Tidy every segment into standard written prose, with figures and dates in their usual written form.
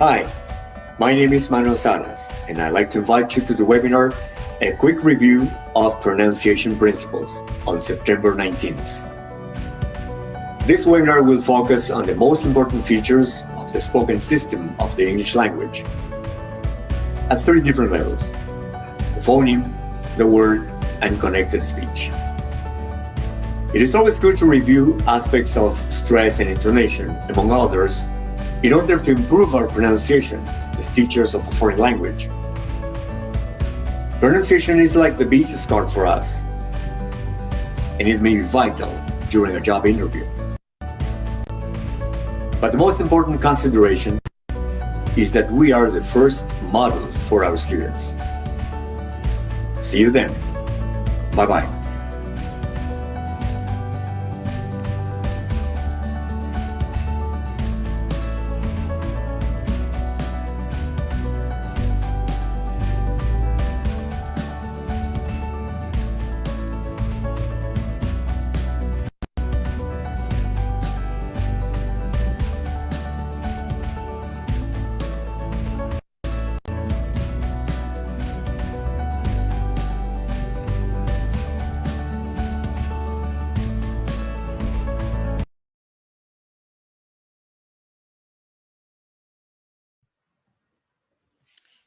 Hi, my name is Manuel Salas, and I'd like to invite you to the webinar, A Quick Review of Pronunciation Principles on September 19th. This webinar will focus on the most important features of the spoken system of the English language at three different levels: the phoneme, the word, and connected speech. It is always good to review aspects of stress and intonation, among others, in order to improve our pronunciation as teachers of a foreign language. Pronunciation is like the business card for us, and it may be vital during a job interview. But the most important consideration is that we are the first models for our students. See you then. Bye-bye.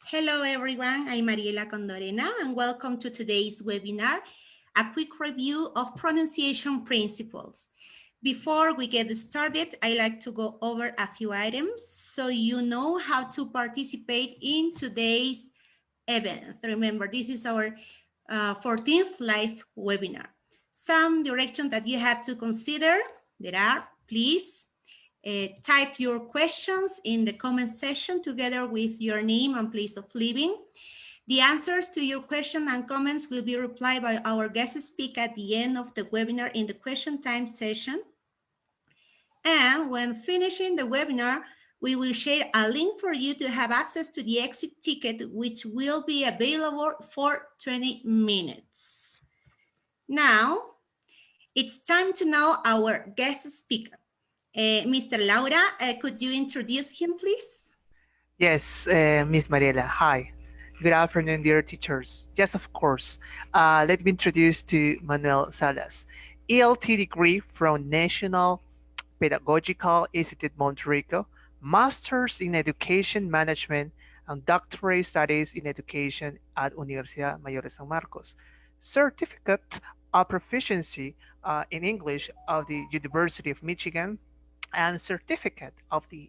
Hello everyone, I'm Mariela Condorena and welcome to today's webinar, a quick review of pronunciation principles. Before we get started, I like to go over a few items so you know how to participate in today's event. Remember, this is our 14th live webinar. Some direction that you have to consider, there are, please, type your questions in the comment section together with your name and place of living. The answers to your question and comments will be replied by our guest speaker at the end of the webinar in the question time session. And when finishing the webinar, we will share a link for you to have access to the exit ticket, which will be available for 20 minutes. Now, it's time to know our guest speaker. Mr. Laura, could you introduce him, please? Yes, Miss Mariela. Hi. Good afternoon, dear teachers. Yes, of course. Let me introduce to Manuel Salas, ELT degree from National Pedagogical Institute Monterrico, Masters in Education Management, and Doctorate Studies in Education at Universidad Mayor de San Marcos. Certificate of Proficiency in English of the University of Michigan, and Certificate of the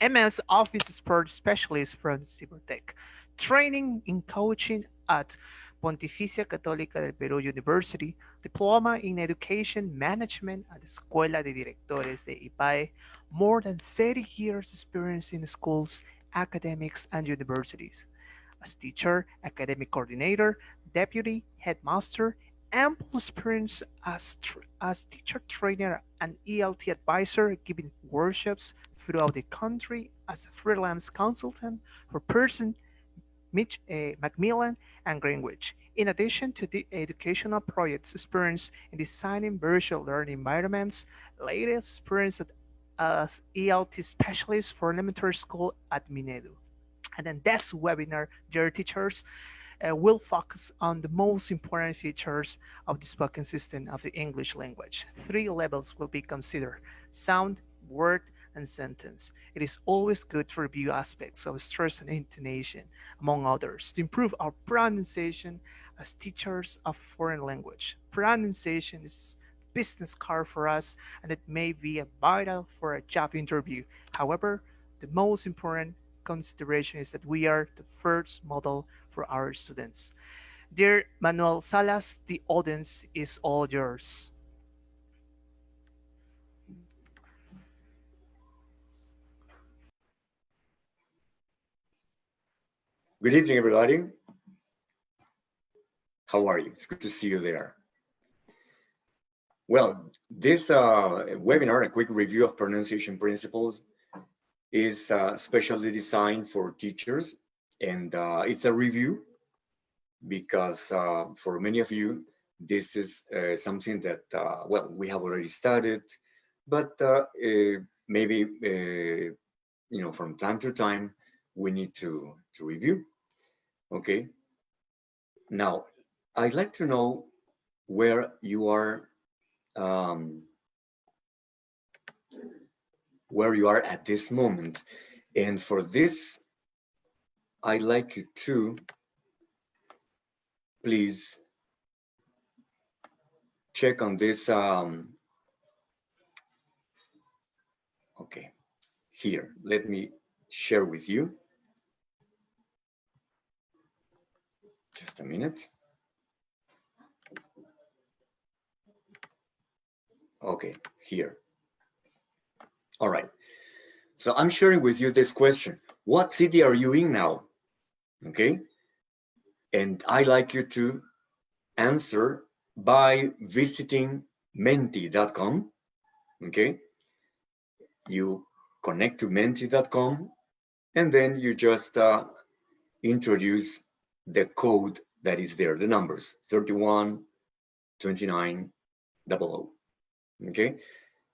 MS Office Support Specialist from Cybertech. Training in coaching at Pontificia Católica del Perú University, Diploma in Education Management at the Escuela de Directores de IPAE, more than 30 years experience in schools, academics, and universities. As teacher, academic coordinator, deputy headmaster, ample experience as teacher trainer and ELT advisor, giving workshops throughout the country as a freelance consultant for Pearson, Macmillan, and Greenwich. In addition to the educational projects experience in designing virtual learning environments, latest experience as ELT specialist for elementary school at Minedu. And then this webinar, dear teachers, will focus on the most important features of the spoken system of the English language. Three levels will be considered: sound, word, and sentence. It is always good to review aspects of stress and intonation, among others, to improve our pronunciation as teachers of foreign language. Pronunciation is business card for us, and it may be a vital for a job interview. However, the most important consideration is that we are the first model for our students. Dear Manuel Salas, the audience is all yours. Good evening, everybody. How are you? It's good to see you there. Well, this webinar, a quick review of pronunciation principles, is specially designed for teachers, and it's a review because for many of you, this is something that, well, we have already studied, but maybe, from time to time, we need to review. Okay. Now, I'd like to know where you are, um, at this moment. And for this, I'd like you to please check on this. Okay, here, let me share with you. Just a minute. Okay, here. All right. So I'm sharing with you this question. What city are you in now? Okay. And I'd like you to answer by visiting menti.com. Okay. You connect to menti.com and then you just introduce the code that is there, the numbers 31, 29, 00. Okay.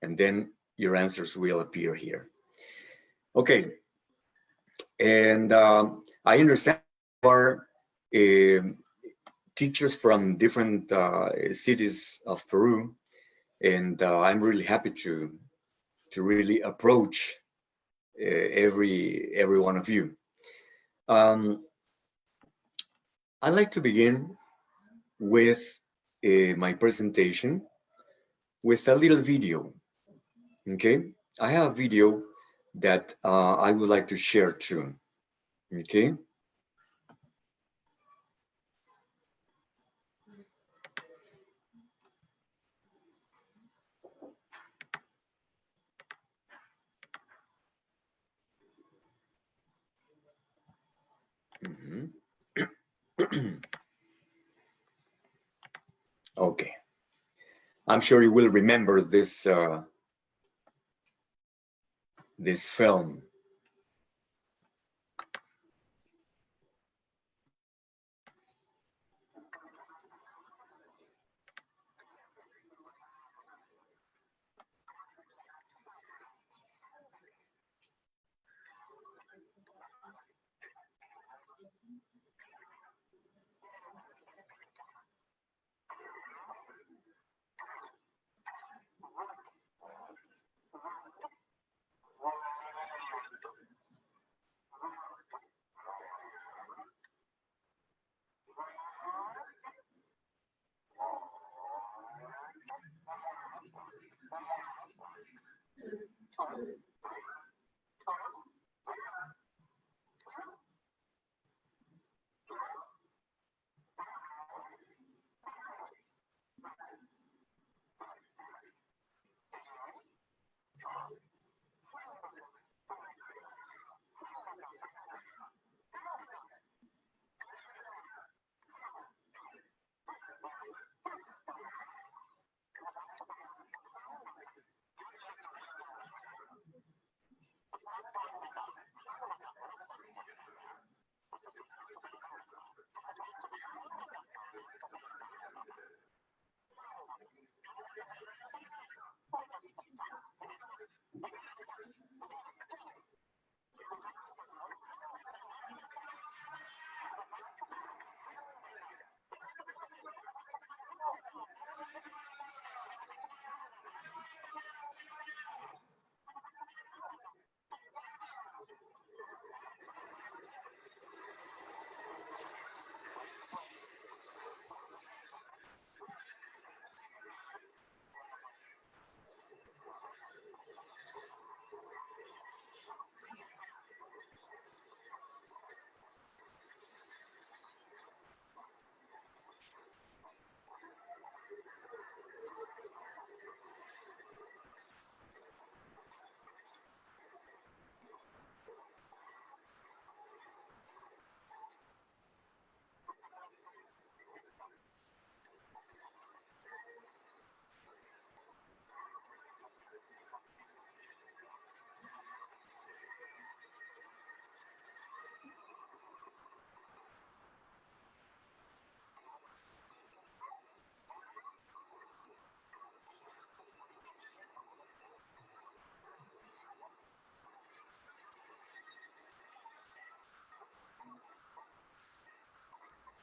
And then your answers will appear here. Okay. And I understand you are teachers from different cities of Peru, and I'm really happy to really approach every one of you. I'd like to begin with my presentation with a little video. Okay, I have a video that I would like to share too. Okay. Okay, I'm sure you will remember this this film.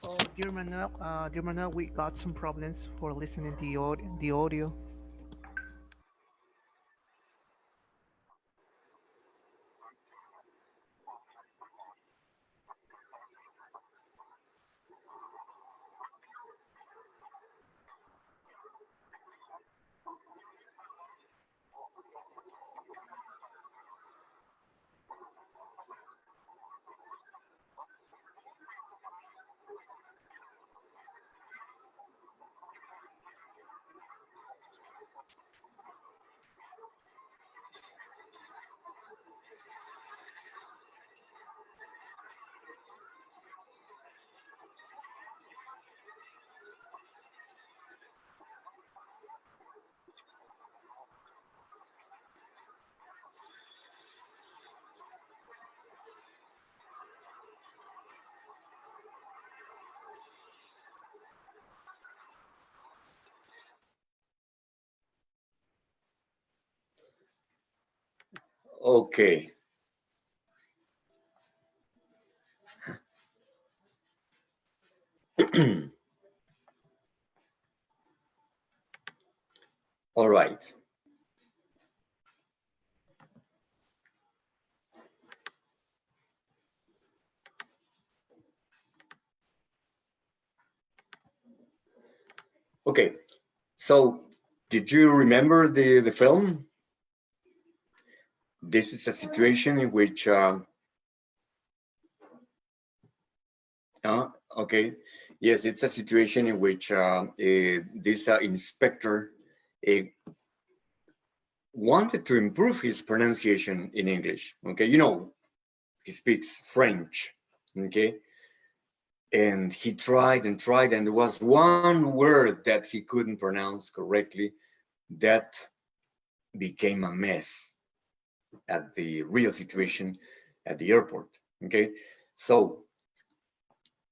Oh, dear Manuel, we got some problems for listening the audio. Okay. All right. Okay. So, did you remember the film? This is a situation in which, okay, yes, it's a situation in which this inspector uh, wanted to improve his pronunciation in English. Okay, you know, he speaks French. Okay, and he tried and tried, and there was one word that he couldn't pronounce correctly that became a mess at the real situation at the airport. Okay, so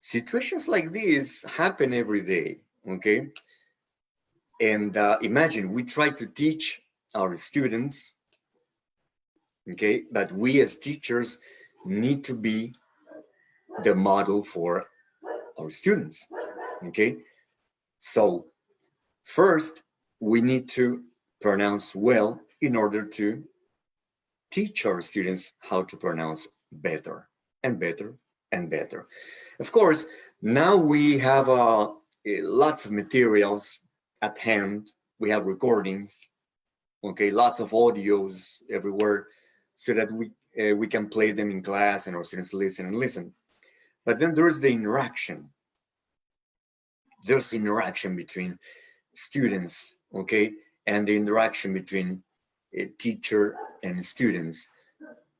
situations like this happen every day. Okay, and imagine we try to teach our students. Okay, but we as teachers need to be the model for our students. Okay, so first we need to pronounce well in order to teach our students how to pronounce better and better and better. Of course, now we have lots of materials at hand. We have recordings, okay, lots of audios everywhere, so that we can play them in class and our students listen and listen. But then there's the interaction. There's interaction between students, okay, and the interaction between a teacher and students.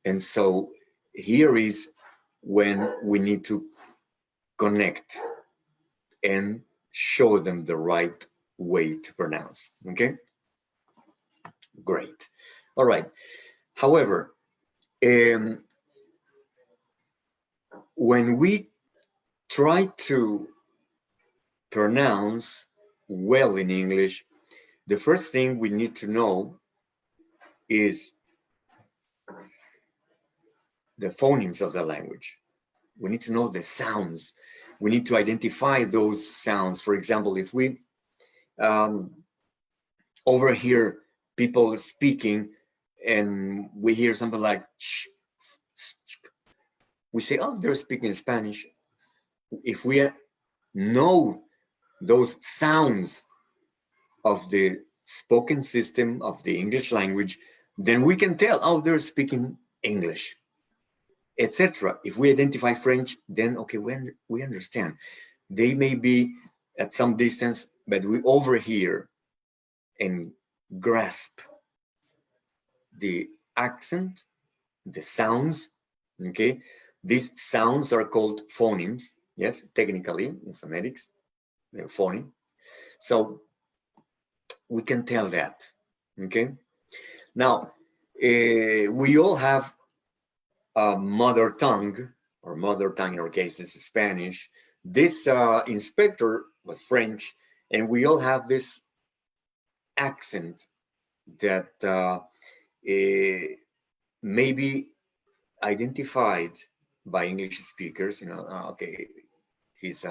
And so here is when we need to connect and show them the right way to pronounce. Okay, great. All right. However, when we try to pronounce well in English, the first thing we need to know is the phonemes of the language. We need to know the sounds. We need to identify those sounds. For example, if we overhear people speaking and we hear something like sh, we say, oh, they're speaking Spanish. If we know those sounds of the spoken system of the English language, then we can tell, oh, they're speaking English, etc. If we identify French, then okay, we understand. They may be at some distance, but we overhear and grasp the accent, the sounds, okay? These sounds are called phonemes, yes, technically in phonetics, they're phoneme. So we can tell that, okay? Now, we all have a mother tongue, or mother tongue in our case is Spanish. This inspector was French, and we all have this accent that may be identified by English speakers. You know, okay, he's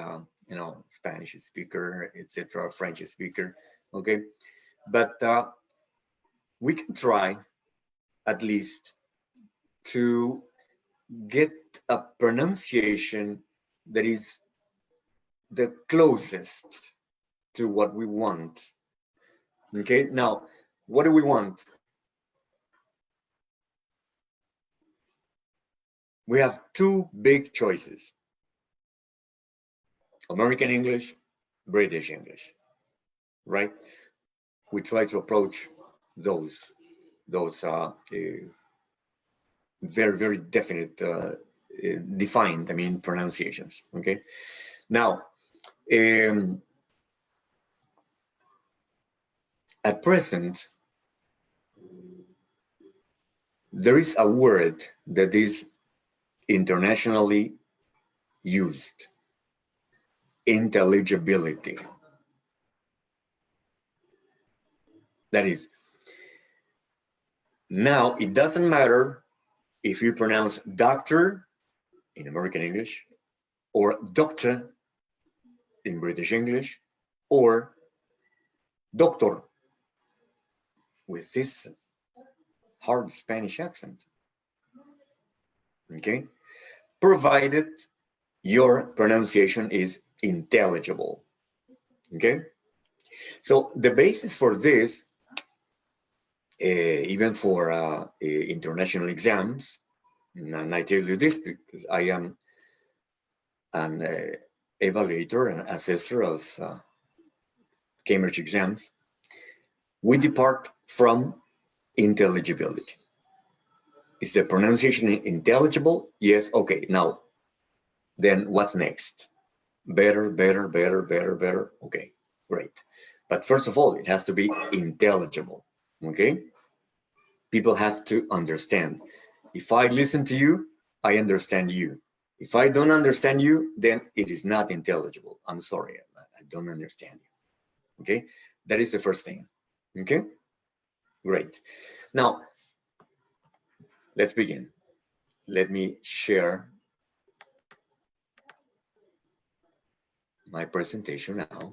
Spanish speaker, etc., French speaker, okay? But we can try at least to get a pronunciation that is the closest to what we want. Okay, now, what do we want? We have two big choices: American English, British English, right? We try to approach those very, very definite, defined, pronunciations, okay? Now, at present, there is a word that is internationally used: intelligibility. That is, now it doesn't matter if you pronounce doctor in American English, or doctor in British English, or doctor with this hard Spanish accent, okay? Provided your pronunciation is intelligible, okay? So the basis for this, even for international exams, and I tell you this because I am an evaluator and assessor of Cambridge exams, we depart from intelligibility. Is the pronunciation intelligible? Yes, okay. Now, then what's next? Better, better, better, better, better. Okay, great. But first of all, it has to be intelligible, okay? People have to understand. If I listen to you, I understand you. If I don't understand you, then it is not intelligible. I'm sorry, I don't understand you, okay? That is the first thing, okay? Great. Now, let's begin. Let me share my presentation now.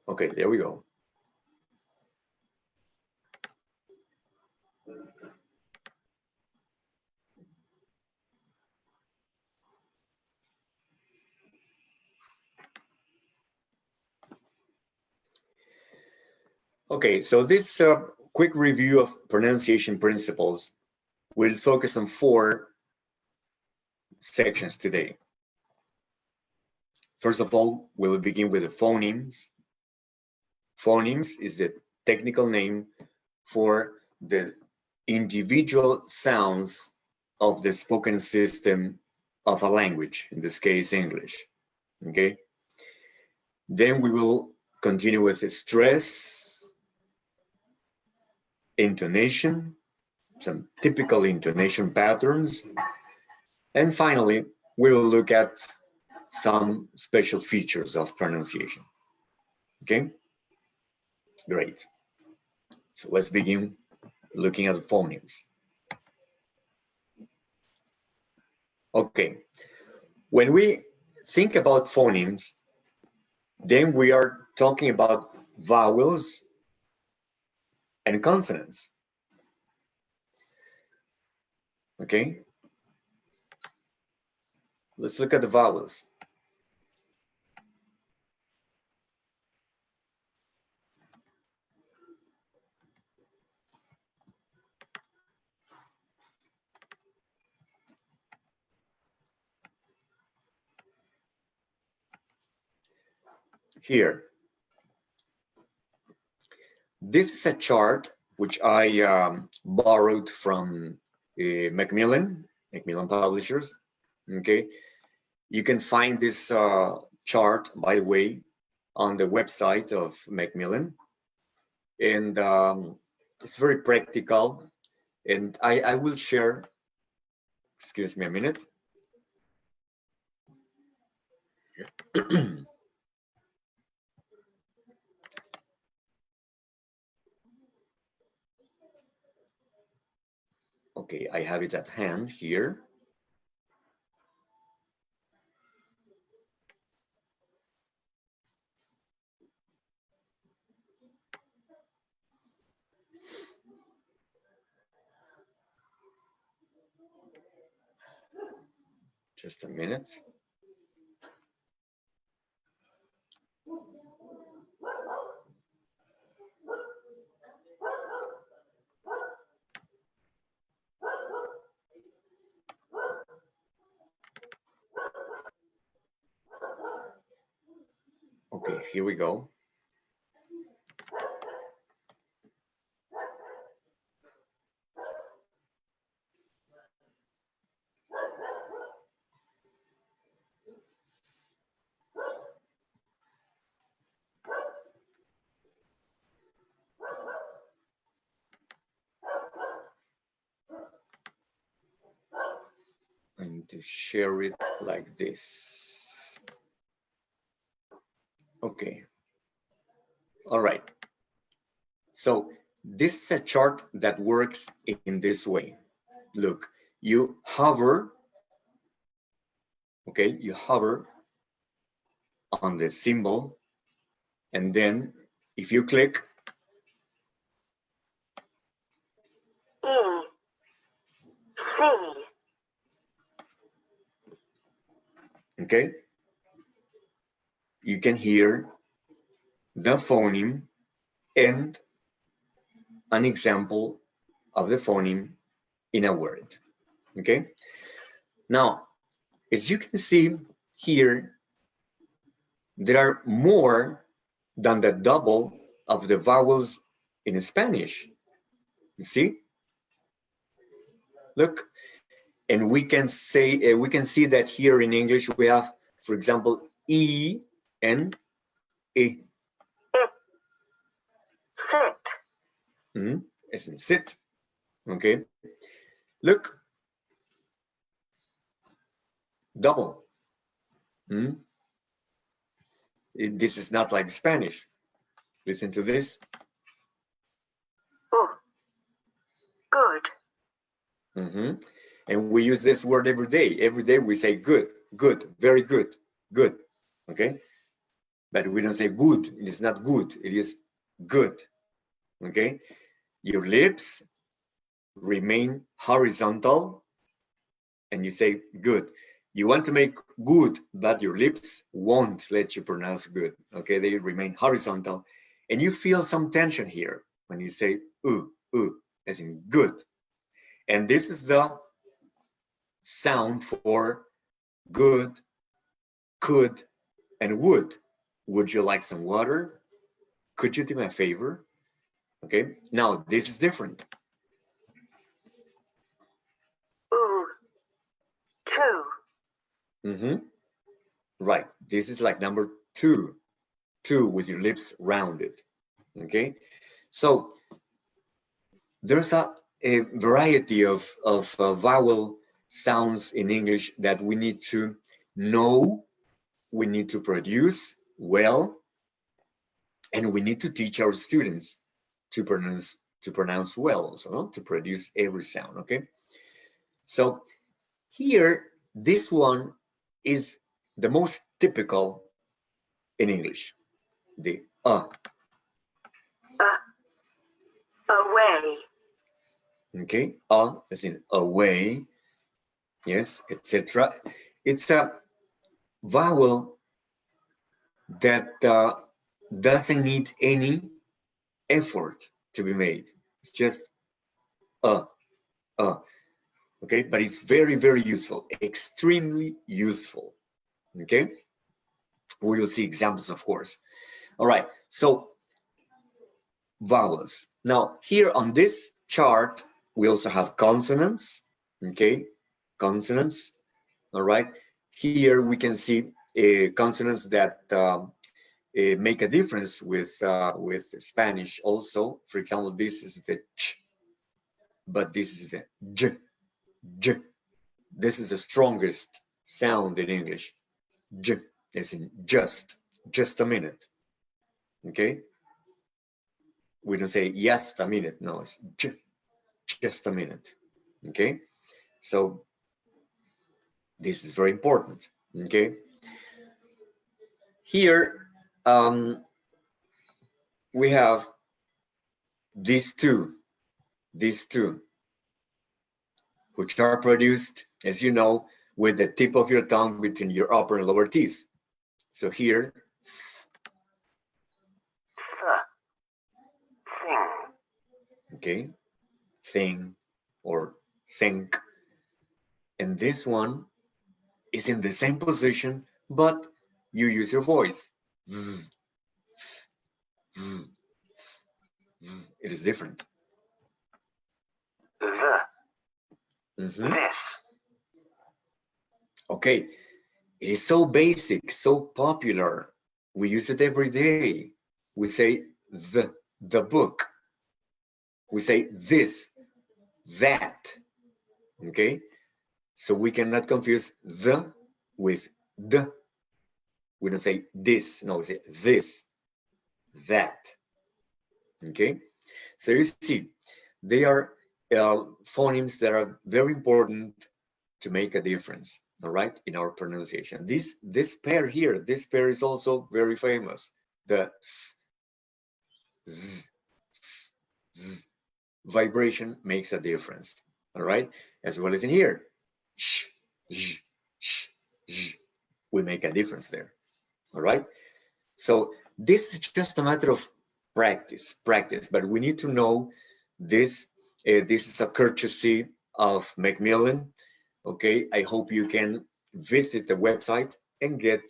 Okay, there we go. Okay, so this quick review of pronunciation principles will focus on 4 sections today. First of all, we will begin with the phonemes. Phonemes is the technical name for the individual sounds of the spoken system of a language, in this case, English, okay? Then we will continue with the stress, intonation, some typical intonation patterns, and finally, we will look at some special features of pronunciation, okay? Great. So let's begin looking at the phonemes. Okay, when we think about phonemes, then we are talking about vowels and consonants. Okay, let's look at the vowels. Here, this is a chart which I borrowed from Macmillan Macmillan Publishers. Okay, you can find this chart, by the way, on the website of Macmillan, and it's very practical. And I will share. Excuse me a minute. Okay, I have it at hand here. Just a minute. Okay, here we go. I'm going to share it like this. Okay. All right. So this is a chart that works in this way. Look, you hover, okay, you hover on the symbol, and then if you click, E, C, okay, you can hear the phoneme and an example of the phoneme in a word, okay? Now, as you can see here, there are more than the double of the vowels in Spanish. You see? Look, and we can say we can see that here in English we have, for example, E and E. sit, As in sit. Okay. Look, double. This is not like Spanish. Listen to this. good, And we use this word every day. Every day we say good, good, very good, good. Okay. But we don't say good. It is not good. It is good. Okay. Your lips remain horizontal and you say good. You want to make good, but your lips won't let you pronounce good. Okay, they remain horizontal. And you feel some tension here when you say as in good. And this is the sound for good, could, and would. Would you like some water? Could you do me a favor? Okay, now this is different. two, Right, this is like number two with your lips rounded. Okay, so there's a variety of vowel sounds in English that we need to know, we need to produce well, and we need to teach our students to pronounce well also, no? To produce every sound. Okay, so here this one is the most typical in English, the away, okay, as in away, yes, etc. It's a vowel that doesn't need any effort to be made. It's just okay, but it's very, very useful, extremely useful. Okay, we will see examples, of course. All right, so vowels. Now here on this chart we also have consonants. Okay, consonants. All right. Here we can see consonants that make a difference with Spanish also. For example, this is the ch, but this is the j, j. This is the strongest sound in English. J, as in just a minute. Okay. We don't say yes a minute. No, it's j, just a minute. Okay. So this is very important. Okay. Here we have these two, which are produced, as you know, with the tip of your tongue between your upper and lower teeth. So here, thing, okay, thing or think. And this one is in the same position, but you use your voice. It is different. this, Okay, it is so basic, so popular. We use it every day. We say the book. We say this, that. Okay, so we cannot confuse the with the. We don't say this, no, we say this, that. Okay, so you see, they are phonemes that are very important to make a difference, all right, in our pronunciation. This pair here, this pair is also very famous. The s, z, s, z. Vibration makes a difference, all right, as well as in here. Sh, sh, sh, sh. We make a difference there, all right. So this is just a matter of practice, but we need to know this. This is a courtesy of Macmillan. Okay, I hope you can visit the website and get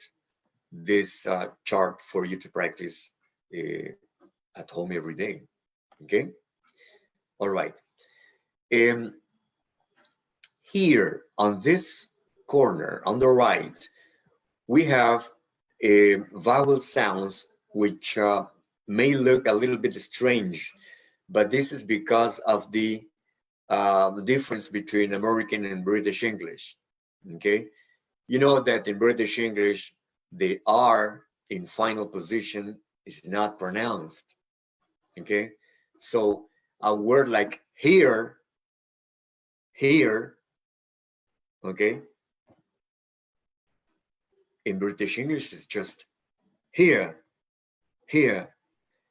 this chart for you to practice at home every day. Okay, all right. Here on this corner on the right, we have vowel sounds which may look a little bit strange, but this is because of the difference between American and British English. Okay, you know that in British English, the R in final position is not pronounced. Okay, so a word like here, okay, in British English is just here,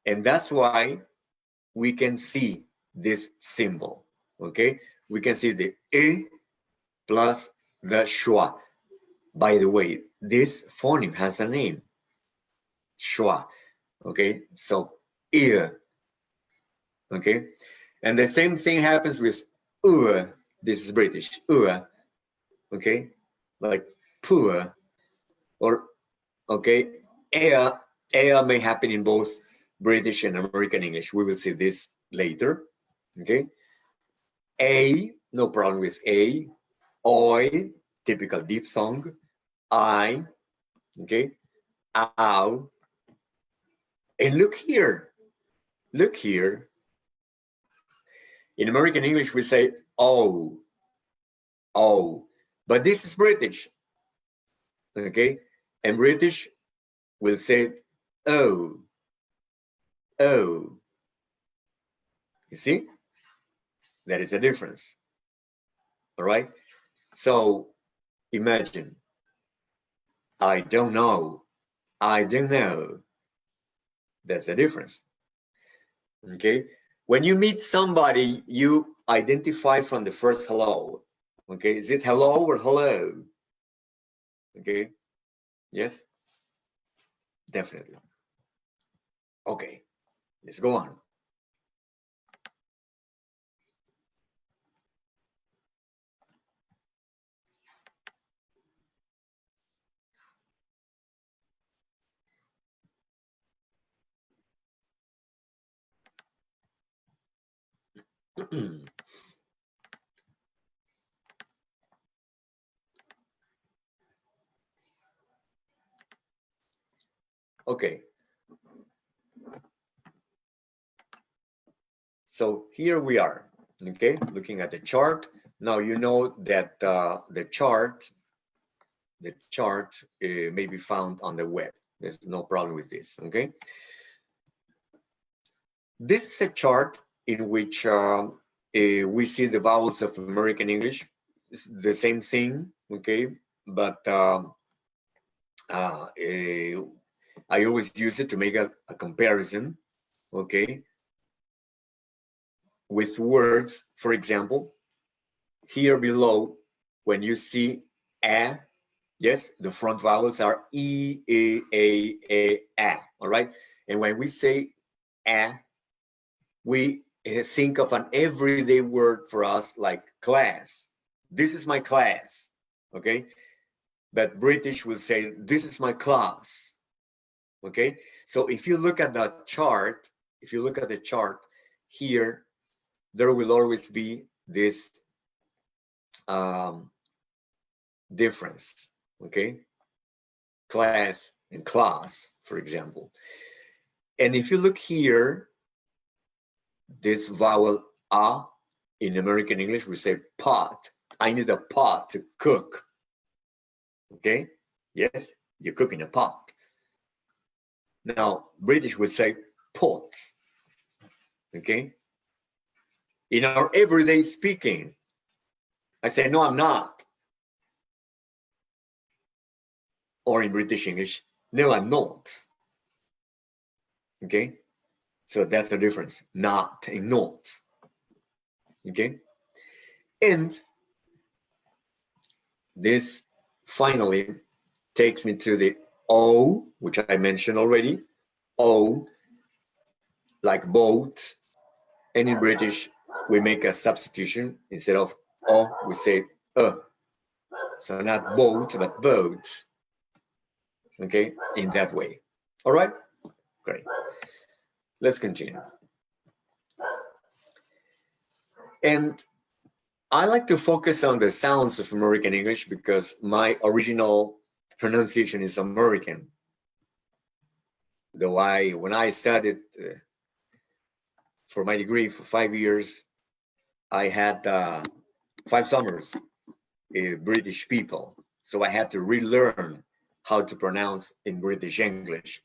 and that's why we can see this symbol. Okay, we can see the E plus the schwa. By the way, this phoneme has a name, schwa. Okay, so ear. Okay, and the same thing happens with this is British, okay, like poor, or okay, air may happen in both British and American English. We will see this later. Okay, a, no problem with a, oi, typical diphthong, I, okay, ow, and look here. In American English, we say oh, but this is British, okay? And British will say oh. You see? That is a difference, all right? So imagine, I don't know. That's a difference, okay? When you meet somebody, you identify from the first hello. Okay, is it hello or hello? Okay, yes, definitely. Okay, let's go on. Okay. So here we are, okay, looking at the chart. Now you know that the chart may be found on the web. There's no problem with this, okay? This is a chart in which we see the vowels of American English. It's the same thing, okay? But I always use it to make a comparison, okay? With words, for example, here below, when you see a, yes, the front vowels are E, A, all right? And when we say a, we think of an everyday word for us like class. This is my class, okay? But British will say, this is my class, okay? So if you look at the chart, here, there will always be this difference, okay? Class and class, for example. And if you look here, this vowel a in American English, we say pot. I need a pot to cook, okay? Yes, you cook in a pot. Now, British would say pot, okay? In our everyday speaking, I say, no, I'm not. Or in British English, no, I'm not. Okay? So that's the difference, not and not. Okay? And this finally takes me to the O, which I mentioned already. O, like boat. And in British, we make a substitution. Instead of O, we say So not boat, but boat. Okay, in that way. All right, great. Let's continue. And I like to focus on the sounds of American English because my original pronunciation is American. Though when I studied for my degree for 5 years, I had 5 summers British people. So I had to relearn how to pronounce in British English.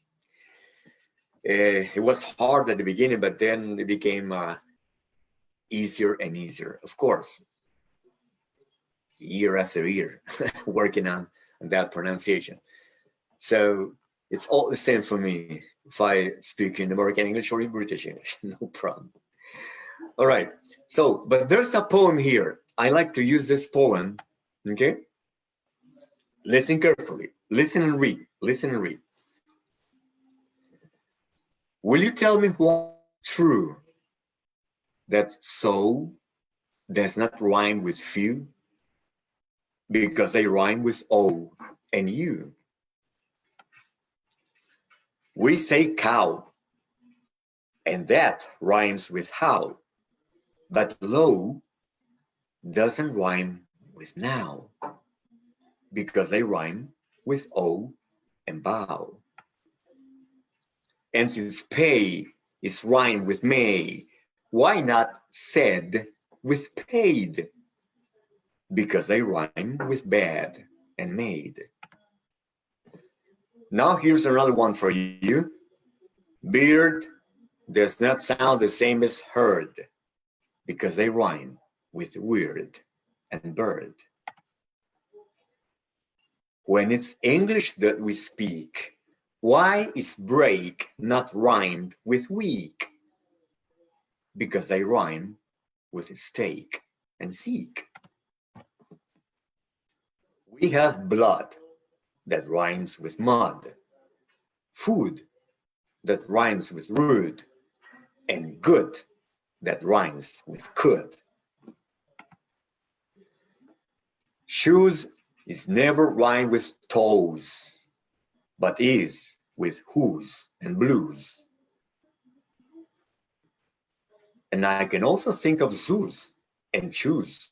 It was hard at the beginning, but then it became easier and easier, of course, year after year, working on that pronunciation. So it's all the same for me if I speak in American English or in British English, no problem. All right, so, but there's a poem here. I like to use this poem, okay? Listen carefully, listen and read, listen and read. Will you tell me what's true? That so does not rhyme with few? Because they rhyme with O and U. We say cow, and that rhymes with how. But low doesn't rhyme with now, because they rhyme with O and bow. And since pay is rhymed with may, why not said with paid? Because they rhyme with bad and made. Now here's another one for you. Beard does not sound the same as heard, because they rhyme with weird and bird. When it's English that we speak, why is break not rhymed with weak? Because they rhyme with steak and seek. We have blood that rhymes with mud, food that rhymes with rude, and good that rhymes with could. Shoes is never rhymed with toes, but is with whose and blues. And I can also think of zoos and choose.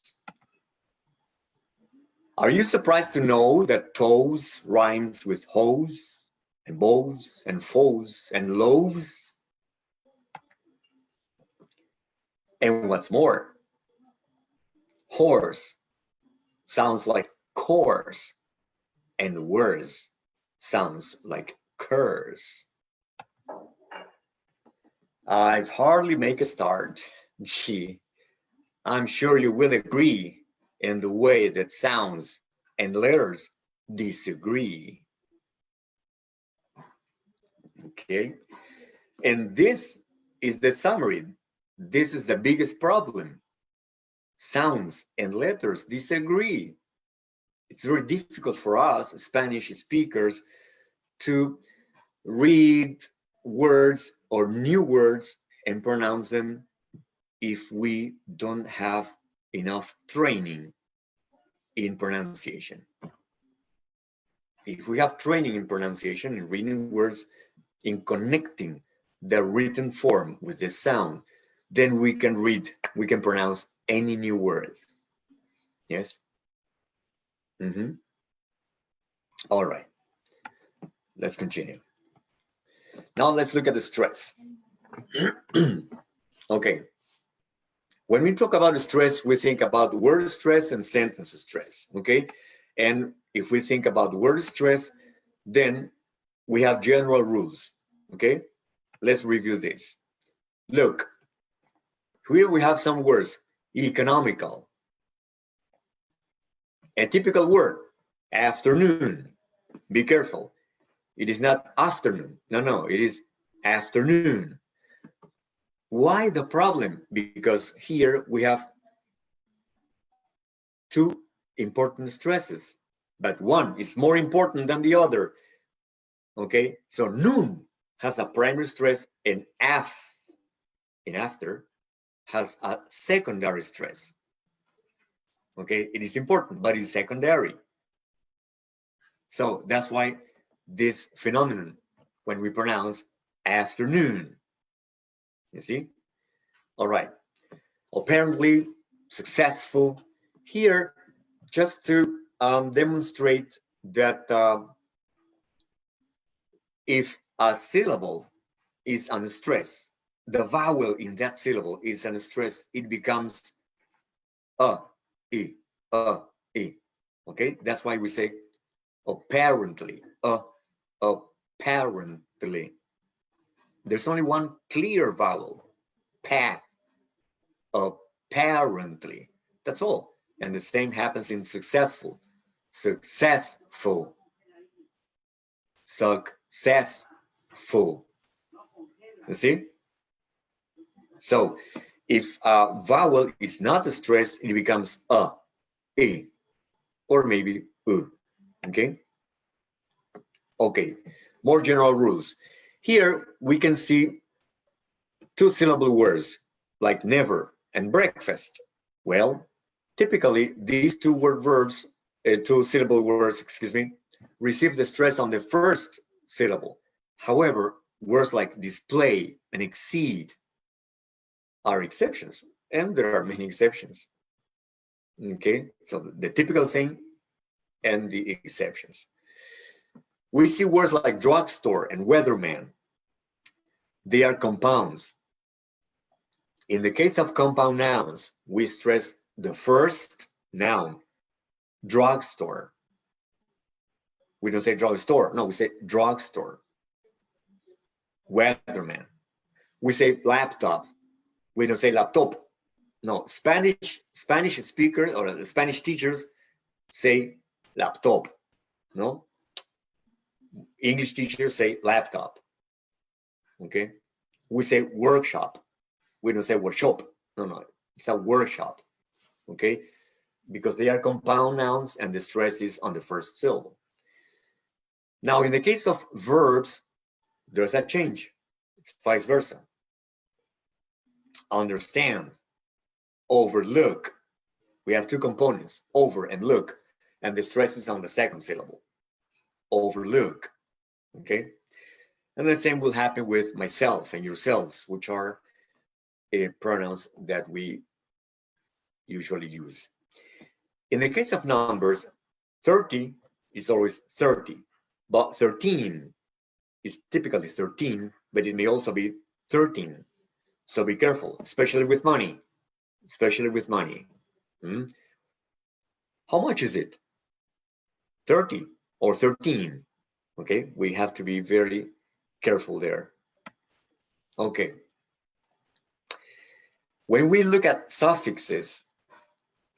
Are you surprised to know that toes rhymes with hose and bows and foes and loaves. And what's more, horse sounds like course, and worse sounds like curse. I've hardly make a start. Gee, I'm sure you will agree in the way that sounds and letters disagree. Okay, and this is the summary. This is the biggest problem. Sounds and letters disagree. It's very difficult for us, Spanish speakers, to read words or new words and pronounce them if we don't have enough training in pronunciation. If we have training in pronunciation, in reading words, in connecting the written form with the sound, then we can read, we can pronounce any new word. Yes? All right, let's continue. Now let's look at the stress. Okay, when we talk about stress, we think about word stress and sentence stress, okay? And if we think about word stress, then we have general rules, okay? Let's review this. Look, here we have some words. Economical. A typical word, afternoon. Be careful. It is not afternoon. No, it is afternoon. Why the problem? Because here we have two important stresses, but one is more important than the other. Okay, so noon has a primary stress, and after has a secondary stress. Okay, it is important, but it's secondary. So that's why this phenomenon, when we pronounce afternoon, you see? All right, apparently successful. Here, just to demonstrate that if a syllable is under stress, the vowel in that syllable is under stress, it becomes e. Okay, that's why we say apparently, apparently. There's only one clear vowel, pa, apparently. That's all. And the same happens in successful, successful, successful. You see? So if a vowel is not stressed, it becomes e, or maybe u. Okay? Okay, more general rules. Here we can see two-syllable words like never and breakfast. Well, typically these two-syllable words, excuse me, receive the stress on the first syllable. However, words like display and exceed are exceptions, and there are many exceptions. Okay, so the typical thing and the exceptions. We see words like drugstore and weatherman. They are compounds. In the case of compound nouns, we stress the first noun, drugstore. We don't say drugstore, no, we say drugstore. Weatherman. We say laptop. We don't say laptop. No, Spanish speakers or the Spanish teachers say laptop. No, English teachers say laptop. Okay, we say workshop. We don't say workshop. No, it's a workshop. Okay, because they are compound nouns and the stress is on the first syllable. Now, in the case of verbs, there's a change. It's vice versa. Understand, overlook. We have two components, over and look, and the stress is on the second syllable. Overlook. Okay, and the same will happen with myself and yourselves, which are pronouns that we usually use. In the case of numbers, 30 is always 30, but 13 is typically 13, but it may also be 13. So be careful, especially with money. Especially with money. How much is it? 30 or 13. Okay, we have to be very careful there. Okay. When we look at suffixes,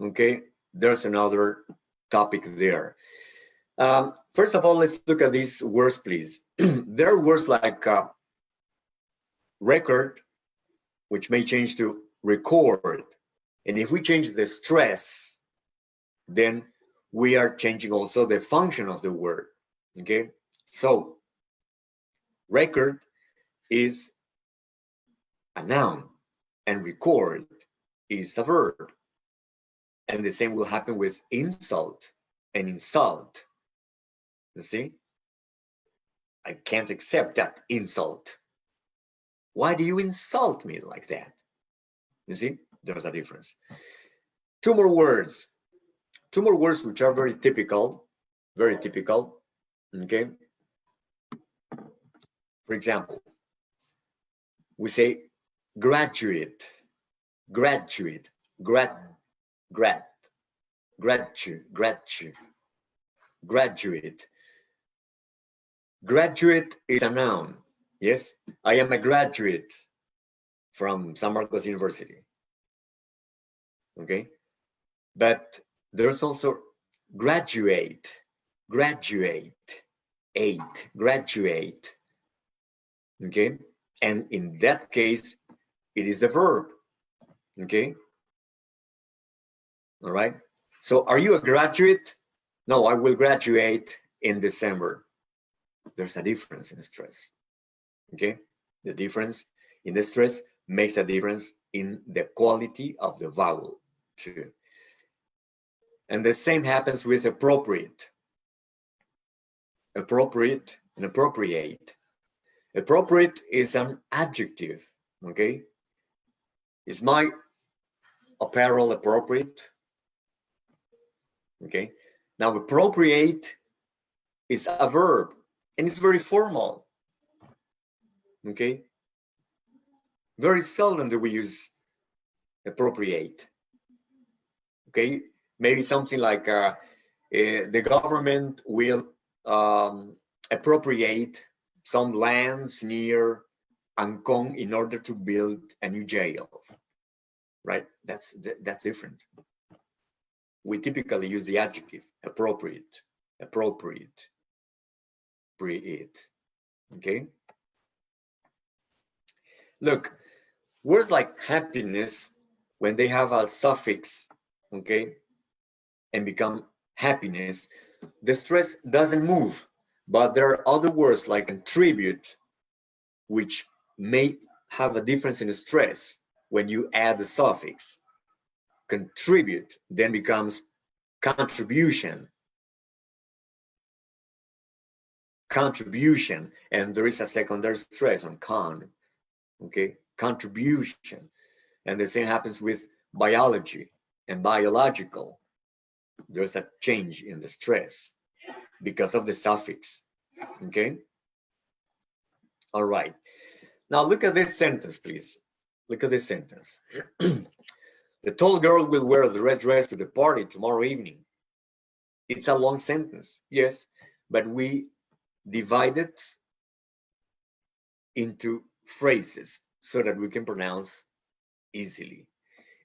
okay, there's another topic there. First of all, let's look at these words, please. There are words like record, which may change to record. And if we change the stress, then we are changing also the function of the word, okay? So, record is a noun, and record is a verb. And the same will happen with insult and insult. You see? I can't accept that insult. Why do you insult me like that? You see? There's a difference. Two more words which are very typical, okay? For example, we say graduate, graduate, graduate. Graduate is a noun. Yes, I am a graduate from San Marcos University. Okay, but there's also graduate. Okay, and in that case, it is the verb. Okay, all right. So, are you a graduate? No, I will graduate in December. There's a difference in stress. Okay, the difference in the stress makes a difference in the quality of the vowel too. And the same happens with appropriate. Appropriate and appropriate. Appropriate is an adjective, okay? Is my apparel appropriate? Okay. Now appropriate is a verb and it's very formal. Okay. Very seldom do we use appropriate. Okay. Maybe something like the government will appropriate some lands near Ancon in order to build a new jail. Right? That's different. We typically use the adjective appropriate. Okay. Look, words like happiness, when they have a suffix, okay, and become happiness, the stress doesn't move. But there are other words like contribute, which may have a difference in stress when you add the suffix. Contribute then becomes contribution, and there is a secondary stress on con, okay, contribution. And the same happens with biology and biological. There's a change in the stress because of the suffix, okay? All right, now look at this sentence, please. Look at this sentence. The tall girl will wear the red dress to the party tomorrow evening. It's a long sentence, yes, but we divide it into phrases so that we can pronounce easily.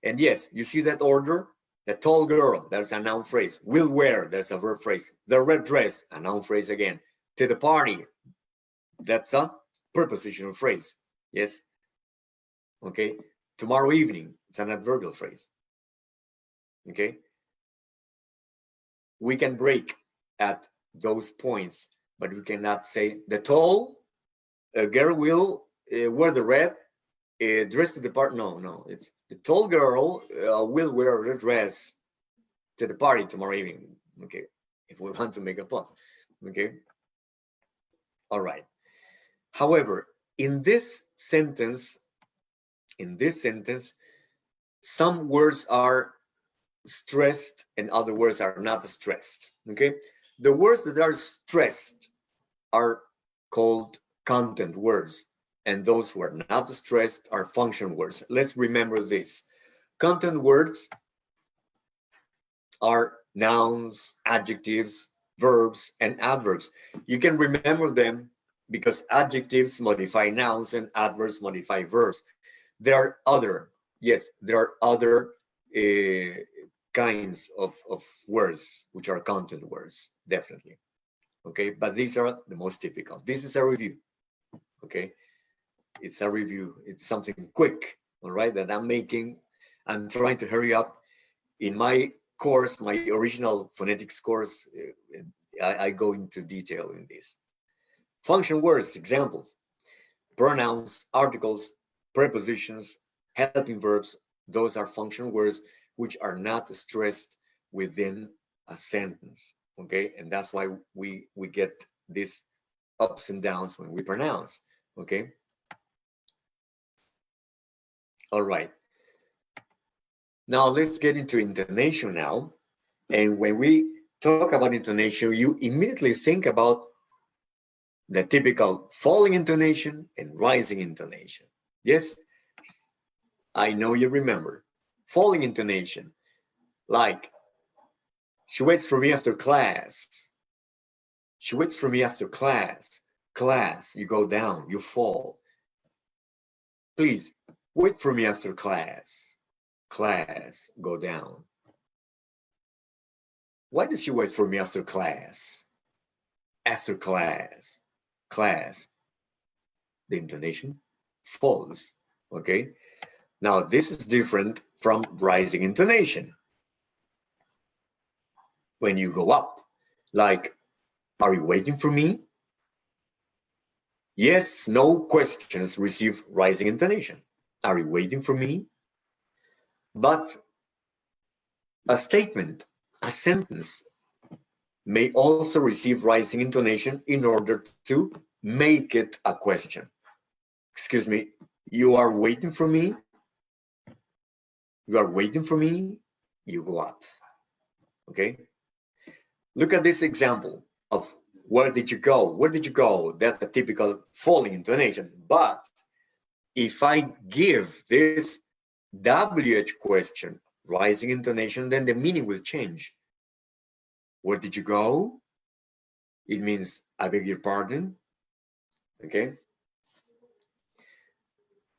And yes, you see that order? The tall girl, there's a noun phrase. Will wear, there's a verb phrase. The red dress, a noun phrase again. To the party, that's a prepositional phrase, yes? Okay, tomorrow evening, it's an adverbial phrase, okay? We can break at those points, but we cannot say the tall girl will wear the red dress to the party. No, it's the tall girl will wear a red dress to the party tomorrow evening, okay? If we want to make a pause, okay? All right. However, in this sentence, some words are stressed and other words are not stressed, okay? The words that are stressed are called content words, and those who are not stressed are function words. Let's remember this. Content words are nouns, adjectives, verbs, and adverbs. You can remember them because adjectives modify nouns and adverbs modify verbs. There are other, yes, there are other kinds of words which are content words, definitely. Okay, but these are the most typical. This is a review. Okay, it's a review. It's something quick, all right, that I'm making. I'm trying to hurry up. In my course, my original phonetics course, I go into detail in this. Function words, examples: pronouns, articles, prepositions, helping verbs. Those are function words which are not stressed within a sentence. Okay, and that's why we get these ups and downs when we pronounce. Okay. All right. Now let's get into intonation now. And when we talk about intonation, you immediately think about the typical falling intonation and rising intonation. Yes, I know you remember. Falling intonation, like, she waits for me after class. She waits for me after class. Class, you go down, you fall. Please, wait for me after class. Class, go down. Why does she wait for me after class? After class. Class. The intonation falls. Okay? Now, this is different from rising intonation. When you go up, like, are you waiting for me? Yes, no questions receive rising intonation. Are you waiting for me? But a statement, a sentence, may also receive rising intonation in order to make it a question. Excuse me, you are waiting for me? You are waiting for me? You go up. Okay? Look at this example of where did you go? Where did you go? That's a typical falling intonation. But if I give this WH question rising intonation, then the meaning will change. Where did you go? It means, I beg your pardon. Okay.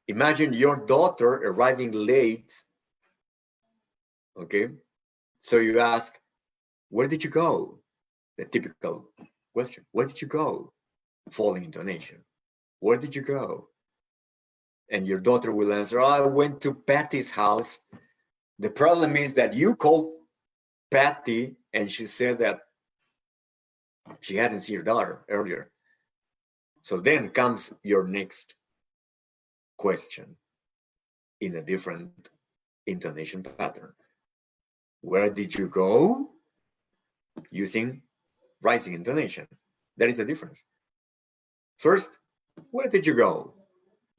Imagine your daughter arriving late. Okay. So you ask, where did you go? The typical question, where did you go? Falling intonation. Where did you go? And your daughter will answer, oh, I went to Patty's house. The problem is that you called Patty and she said that she hadn't seen her daughter earlier. So then comes your next question in a different intonation pattern. Where did you go? Using rising intonation. There is a difference. First, where did you go?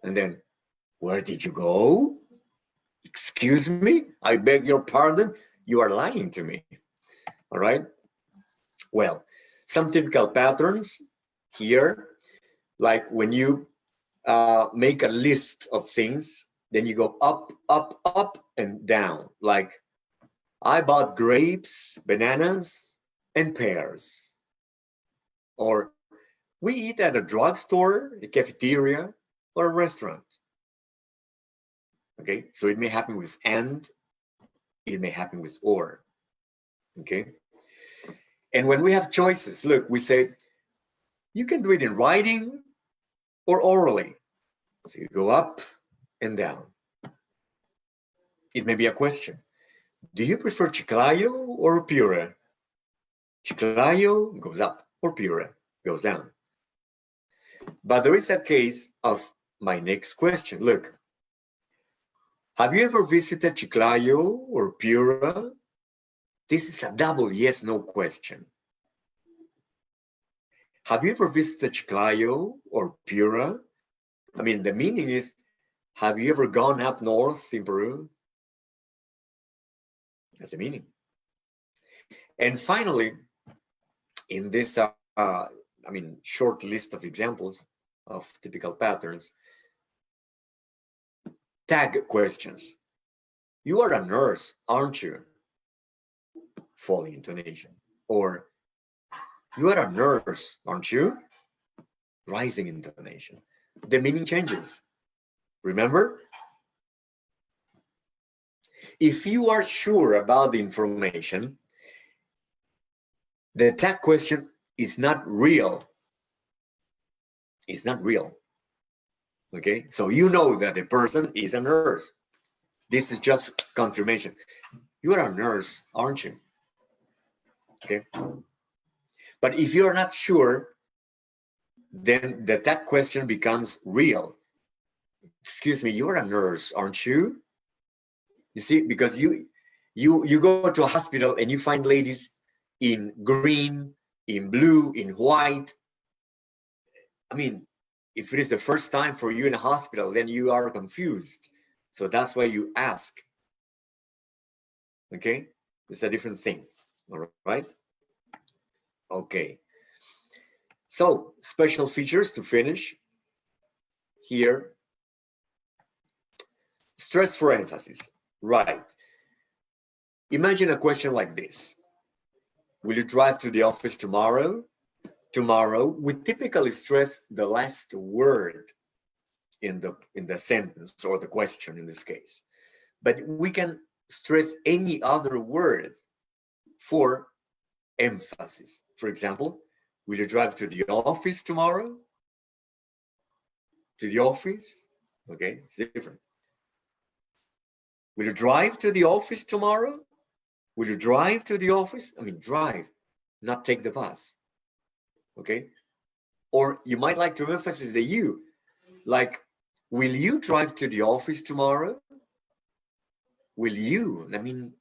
And then, where did you go? Excuse me? I beg your pardon? You are lying to me. All right? Well, some typical patterns here, like when you make a list of things, then you go up, up, up, and down. Like, I bought grapes, bananas, and pears. Or, we eat at a drugstore, a cafeteria, or a restaurant. Okay, so it may happen with and, it may happen with or. Okay, and when we have choices, look, we say, you can do it in writing or orally. So you go up and down. It may be a question. Do you prefer chiclayo or puree? Chiclayo goes up or puree goes down. But there is a case of my next question. Look, have you ever visited Chiclayo or Piura? This is a double yes, no question. Have you ever visited Chiclayo or Piura? I mean, the meaning is, have you ever gone up north in Peru? That's the meaning. And finally, in this, short list of examples, of typical patterns. Tag questions. You are a nurse, aren't you? Falling intonation. Or, you are a nurse, aren't you? Rising intonation. The meaning changes. Remember? If you are sure about the information, the tag question is not real. It's not real. Okay? So you know that the person is a nurse. This is just confirmation. You are a nurse, aren't you? Okay? But if you're not sure, then that question becomes real. Excuse me, you're a nurse, aren't you? You see, because you go to a hospital and you find ladies in green, in blue, in white. I mean, if it is the first time for you in a hospital, then you are confused. So that's why you ask. Okay? It's a different thing. All right? Okay. So, special features to finish here. Stress for emphasis. Right. Imagine a question like this. Will you drive to the office tomorrow? Tomorrow, we typically stress the last word in the sentence or the question in this case. But we can stress any other word for emphasis. For example, will you drive to the office tomorrow? To the office? Okay, it's different. Will you drive to the office tomorrow? Will you drive to the office? I mean, drive, not take the bus. Okay? Or you might like to emphasize the you, like, will you drive to the office tomorrow? Will you? I mean,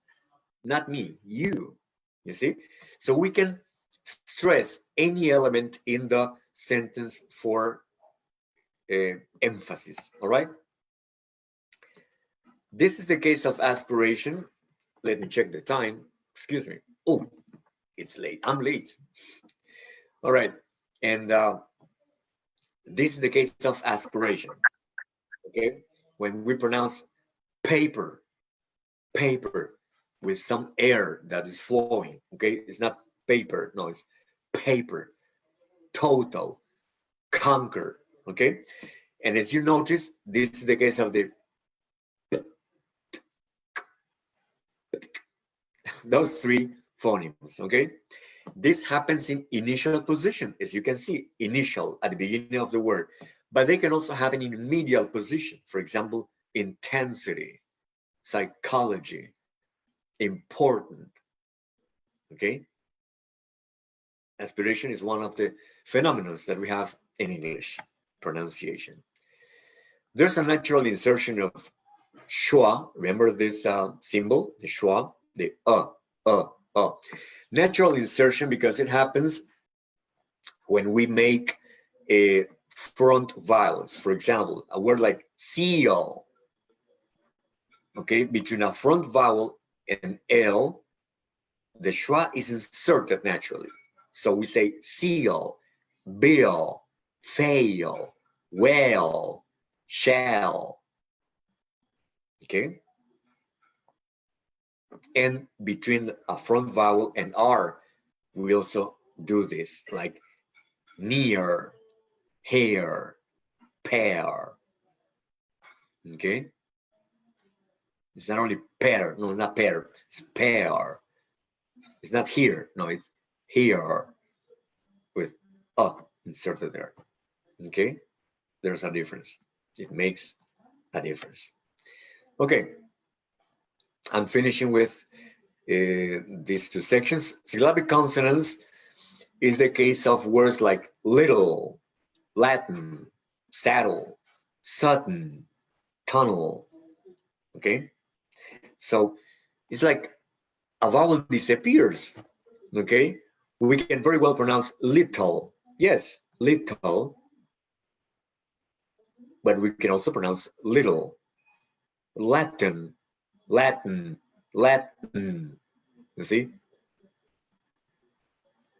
not me, you. You see? So we can stress any element in the sentence for emphasis, all right? This is the case of aspiration. Let me check the time. Excuse me. Oh, it's late. I'm late. All right. And this is the case of aspiration. Okay. When we pronounce paper, paper with some air that is flowing. Okay. It's not paper. No, it's paper. Total. Conquer. Okay. And as you notice, this is the case of the those three phonemes, okay? This happens in initial position, as you can see, initial at the beginning of the word, but they can also happen in medial position. For example, intensity, psychology, important, okay? Aspiration is one of the phenomena that we have in English pronunciation. There's a natural insertion of schwa. Remember this symbol, the schwa, the natural insertion, because it happens when we make a front vowels. For example, a word like seal, okay, between a front vowel and L, the schwa is inserted naturally. So we say seal, bill, fail, well, shall, okay? And between a front vowel and R, we also do this, like near, hair, pair, okay? It's not only pair, no, not pair, it's pair. It's not here, no, it's here with inserted there, okay? There's a difference. It makes a difference. Okay, I'm finishing with these two sections. Syllabic consonants is the case of words like little, Latin, saddle, sudden, tunnel, okay? So it's like a vowel disappears, okay? We can very well pronounce little, yes, little, but we can also pronounce little, Latin, Latin, Latin, you see,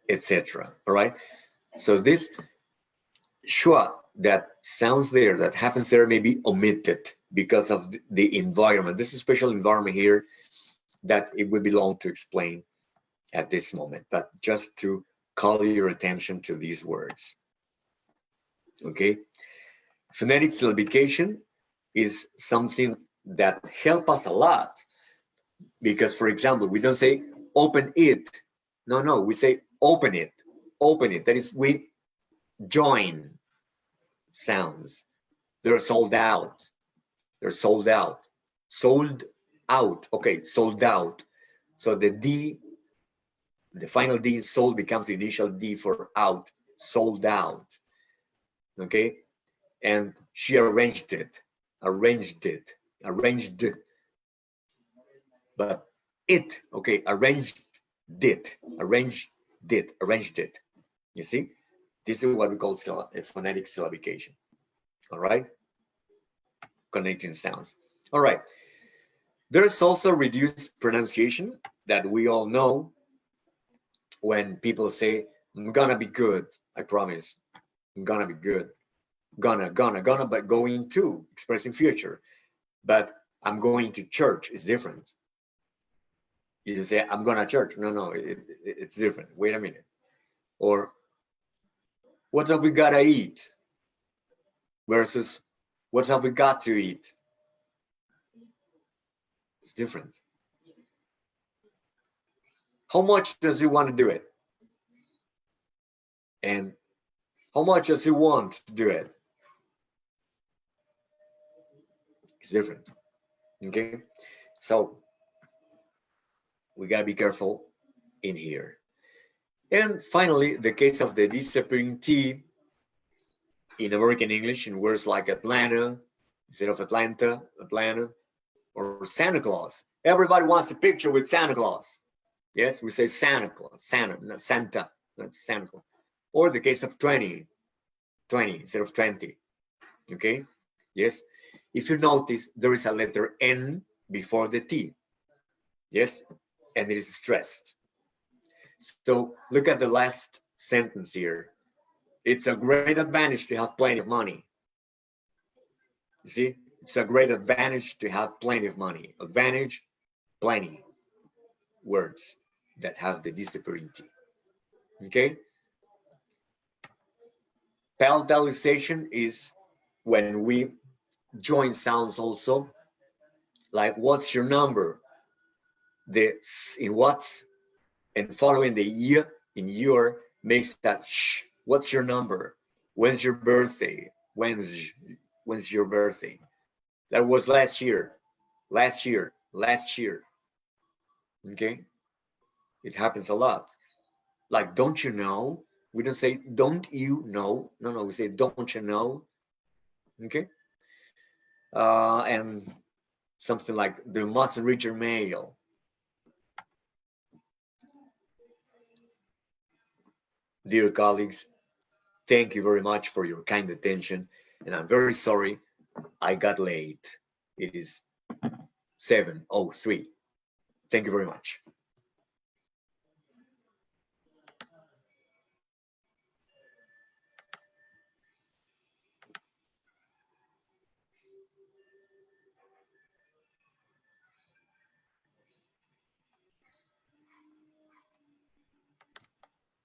etc. All right. So this schwa that sounds there, that happens there, may be omitted because of the environment. This is a special environment here that it would be long to explain at this moment, but just to call your attention to these words. Okay, phonetic syllabication is something that help us a lot because, for example, we don't say open it. No, we say open it, open it. That is, we join sounds. They're sold out. They're sold out. Sold out. Okay, sold out. So the D, the final D in sold becomes the initial D for out. Sold out. Okay, and she arranged it, arranged it, arranged it. But it, okay, arranged it, arranged it, arranged it. You see, this is what we call phonetic syllabication. All right, connecting sounds. All right, there's also reduced pronunciation that we all know when people say, I'm gonna be good, I promise, I'm gonna be good. Gonna, but going to, expressing future. But I'm going to church is different. You say, I'm gonna church. No, it's different. Wait a minute. Or, what have we gotta eat? Versus, what have we got to eat? It's different. How much does he want to do it? And how much does he want to do it? It's different. Okay, so we gotta be careful in here. And finally, the case of the disappearing T in American English in words like Atlanta instead of Atlanta, Atlanta, or Santa Claus. Everybody wants a picture with Santa Claus. Yes, we say Santa Claus, Santa, not Santa, not Santa Claus. Or the case of 20 instead of 20. Okay, yes. If you notice, there is a letter N before the T. Yes, and it is stressed. So look at the last sentence here. It's a great advantage to have plenty of money. You see, it's a great advantage to have plenty of money. Advantage, plenty. Words that have the disappearing T. Okay? Palatalization is when we join sounds also, like what's your number? The s in what's and following the y in your makes that sh. What's your number? When's your birthday? When's your birthday? That was last year. Last year. Okay? It happens a lot. Like, don't you know? We don't say, don't you know? No, we say, don't you know? Okay? And something like, they mustn't reach your mail. Dear colleagues, thank you very much for your kind attention. And I'm very sorry I got late. It is 7:03. Thank you very much.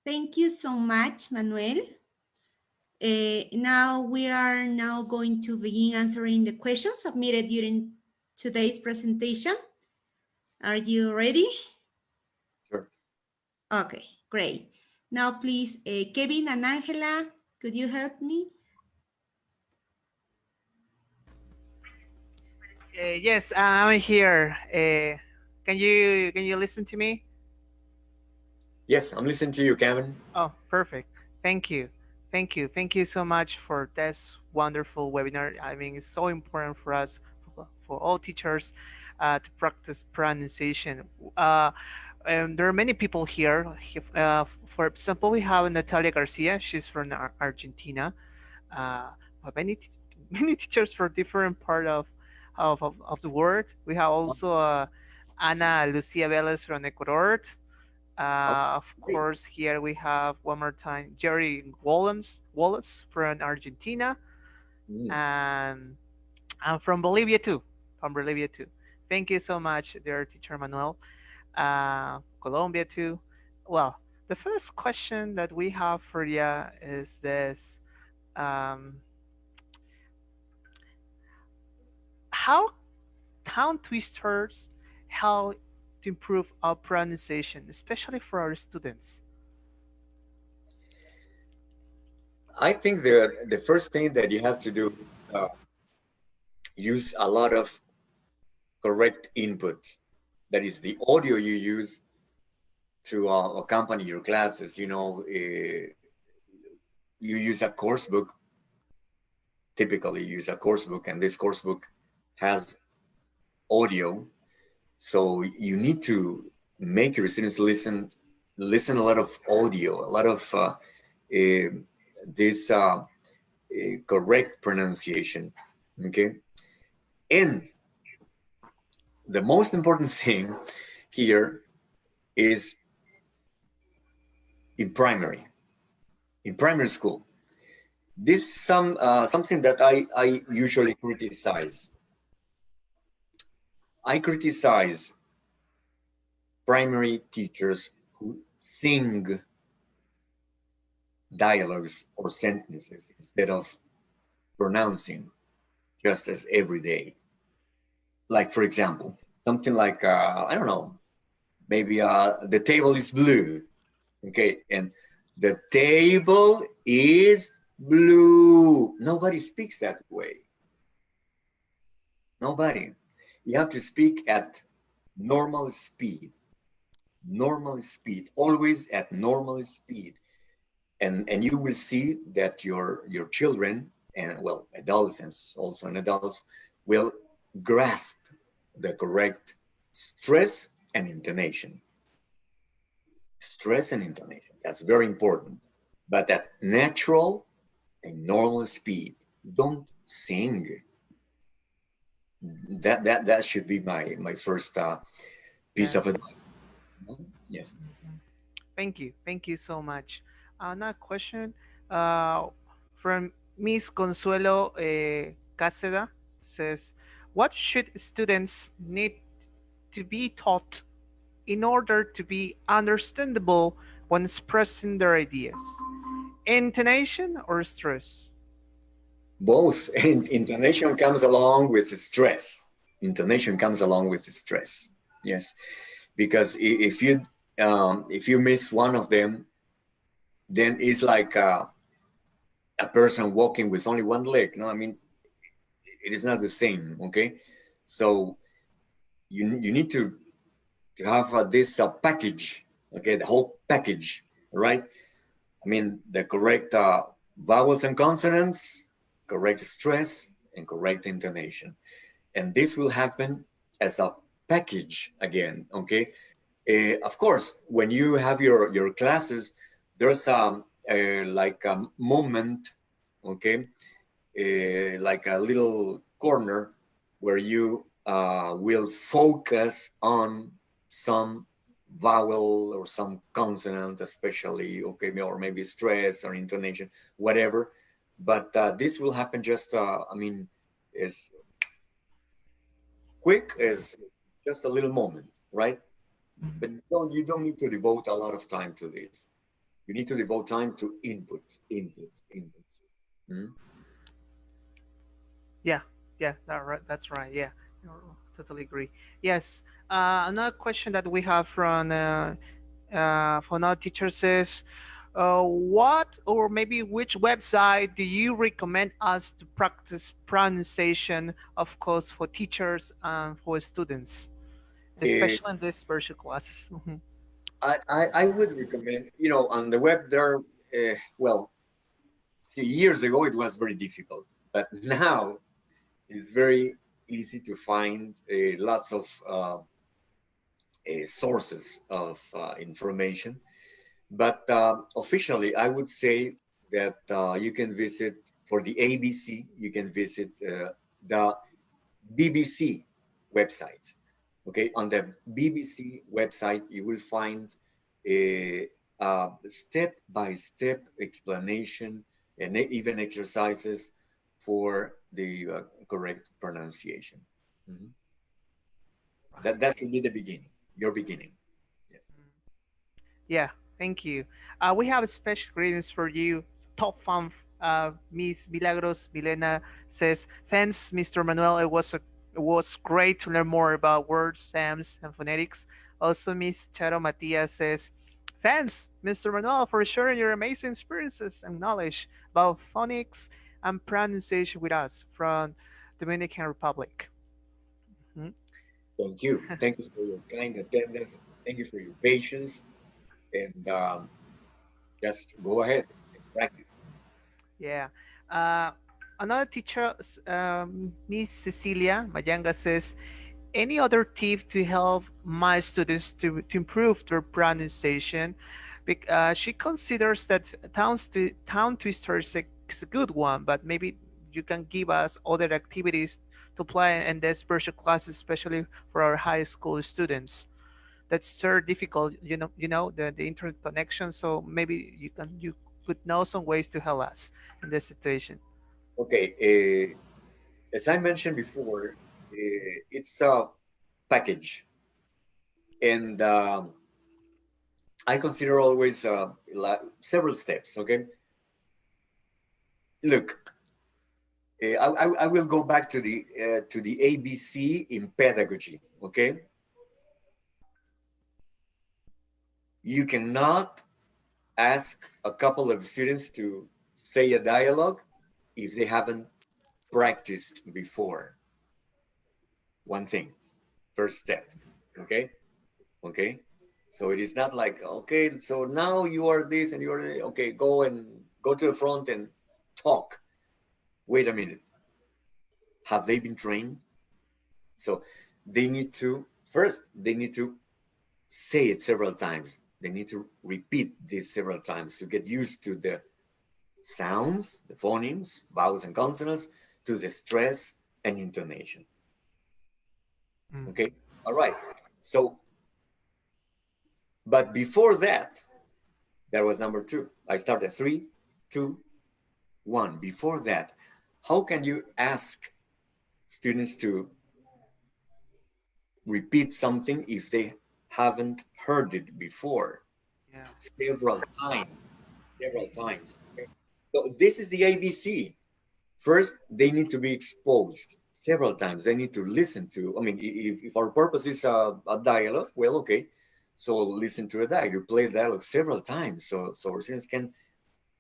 Thank you so much, Manuel. Now we are going to begin answering the questions submitted during today's presentation. Are you ready? Sure. Okay, great. Now please, Kevin and Angela, could you help me? Yes, I'm here. Can you listen to me? Yes, I'm listening to you, Kevin. Oh, perfect. Thank you. Thank you so much for this wonderful webinar. I mean, it's so important for us, for all teachers, to practice pronunciation. And there are many people here. For example, we have Natalia Garcia. She's from Argentina. But many teachers for different part of the world. We have also Ana Lucia Velez from Ecuador. Of Great. course, here we have one more time Jerry Wallace from Argentina, Mm. and I'm from Bolivia too. From Bolivia too. Thank you so much, dear teacher Manuel. Colombia too. Well, the first question that we have for you is this: um, How tongue twisters help to improve our pronunciation, especially for our students? I think the first thing that you have to do, uh, use a lot of correct input. That is the audio you use to accompany your classes. You use a course book. Typically, you use a course book, and this course book has audio. So you need to make your students listen a lot of audio, a lot of this correct pronunciation. Okay, and the most important thing here is in primary school. This is something that I usually criticize. I criticize primary teachers who sing dialogues or sentences instead of pronouncing just as every day. Like, for example, something like, I don't know, maybe the table is blue. Okay, and the table is blue. Nobody speaks that way. Nobody. You have to speak at normal speed. Normal speed, always at normal speed. And you will see that your children and, well, adolescents, also and adults, will grasp the correct stress and intonation. Stress and intonation, that's very important. But at natural and normal speed. Don't sing. That should be my first piece of Yes. advice. Yes. Mhm. Thank you so much. Another question from Miss Consuelo Cáceda says, "What should students need to be taught in order to be understandable when expressing their ideas? Intonation or stress?" Both. And intonation comes along with stress. Intonation comes along with stress. Yes, because if you miss one of them, then it's like a person walking with only one leg. No, I mean, it is not the same. Okay, so you need to have this package. Okay, the whole package, right? I mean, the correct vowels and consonants, correct stress, and correct intonation. And this will happen as a package again, okay? Of course, when you have your classes, there's like a moment, okay? Like a little corner where you will focus on some vowel or some consonant, especially, okay, or maybe stress or intonation, whatever. But this will happen just, I mean, as quick as just a little moment, right? But you don't need to devote a lot of time to this. You need to devote time to input. Mhm. Yeah, yeah, that's right. Yeah, totally agree. Yes, another question that we have from our teachers is, what or maybe which website do you recommend us to practice pronunciation, of course, for teachers and for students, Eh, especially in these virtual classes? Mhm. I would recommend, on the web there, well, see, years ago it was very difficult, but now it's very easy to find lots of sources of information. But officially, I would say that you can visit, for the ABC, you can visit the BBC website. Okay, on the BBC website, you will find a, step-by-step explanation and even exercises for the correct pronunciation. Mhm. That should be the beginning, your beginning. Yes. Yeah, thank you. We have special greetings for you. Top fan, Miss Milagros Milena says, "Thanks, Mr. Manuel. It was great to learn more about words, stems, and phonetics." Also, Miss Charo Matias says, "Thanks, Mr. Manuel, for sharing your amazing experiences and knowledge about phonics and pronunciation with us from Dominican Republic." Mhm. Thank you. Thank you for your kind attendance. Thank you for your patience. And just go ahead and practice. Yeah. Uh, Another teacher, Miss Cecilia Mayanga says, any other tip to help my students to improve their pronunciation? She considers that town twister is a good one, but maybe you can give us other activities to play in this virtual classes, especially for our high school students. That's so difficult, the internet connection. So maybe you could know some ways to help us in this situation. Okay. As I mentioned before, it's a package. And I consider always several steps. Okay. Look, I will go back to the ABC in pedagogy. Okay. You cannot ask a couple of students to say a dialogue if they haven't practiced before. One thing, first step. Okay. Okay. So it is not like, okay, so now you are this and you are, okay, go to the front and talk. Wait a minute. Have they been trained? So they need to, first, they need to say it several times. They need to repeat this several times to get used to the sounds, the phonemes, vowels and consonants, to the stress and intonation. Mm. Okay. All right. So, but before that, that was number two. I started 3, 2, 1. Before that, how can you ask students to repeat something if they haven't heard it before Yeah. several times? Several times. Okay? So this is the ABC. First, they need to be exposed several times. They need to listen to. I mean, if our purpose is a dialogue, well, okay. So listen to a dialogue. You play the dialogue several times, so our students can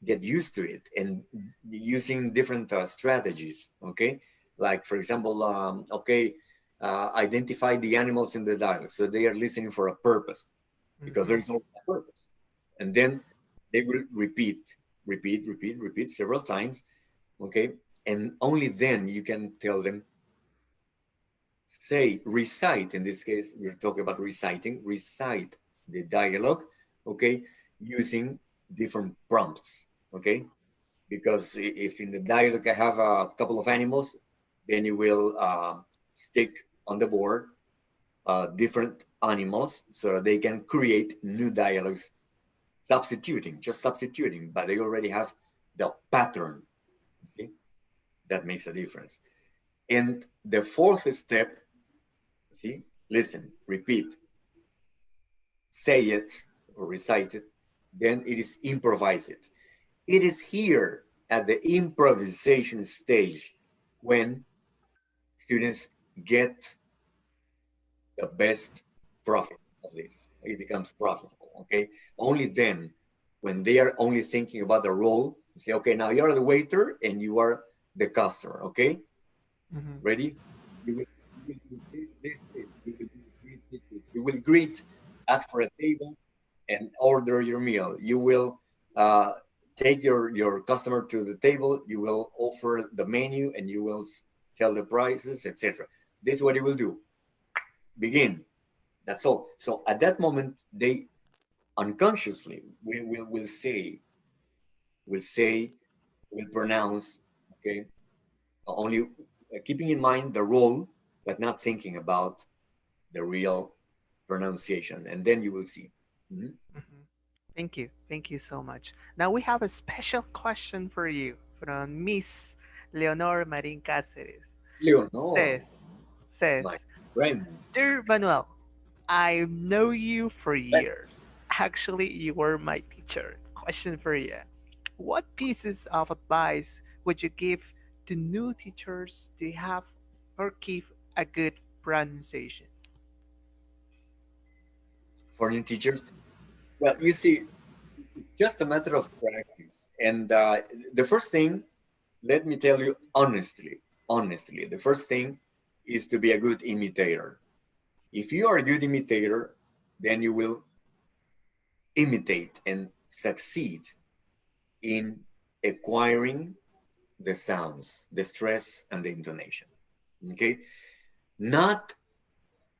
get used to it and using different strategies. Okay, like for example, okay, identify the animals in the dialogue, so they are listening for a purpose because there Mhm. is always a purpose, and then they will repeat several times. Okay, and only then you can tell them, say, recite. In this case, we're talking about reciting. Recite the dialogue. Okay, using different prompts. Okay, because if in the dialogue I have a couple of animals, then you will stick on the board different animals so that they can create new dialogues, just substituting, but they already have the pattern. See, that makes a difference. And the fourth step, see, listen, repeat, say it or recite it, then it is improvise it. It is here at the improvisation stage when students get the best profit of this. It becomes profitable, okay? Only then, when they are only thinking about the role, you say, okay, now you're the waiter and you are the customer, okay? Mhm. Ready? You will do this, you will greet, ask for a table, and order your meal. You will uh, take your customer to the table, you will offer the menu, and you will tell the prices, etc. This is what you will do. Begin. That's all. So at that moment, they unconsciously will say, will pronounce, okay, only keeping in mind the role, but not thinking about the real pronunciation. And then you will see. Mhm. Thank you so much. Now we have a special question for you from Miss Leonor Marin Cáceres. Leonor, Says, says, my friend. Dear Manuel, I know you for But years. Actually, you were my teacher. Question for you. What pieces of advice would you give to new teachers to have or keep a good pronunciation? for new teachers, well, you see, it's just a matter of practice. And the first thing, let me tell you honestly, the first thing is to be a good imitator. If you are a good imitator, then you will imitate and succeed in acquiring the sounds, the stress, and the intonation. Okay? Not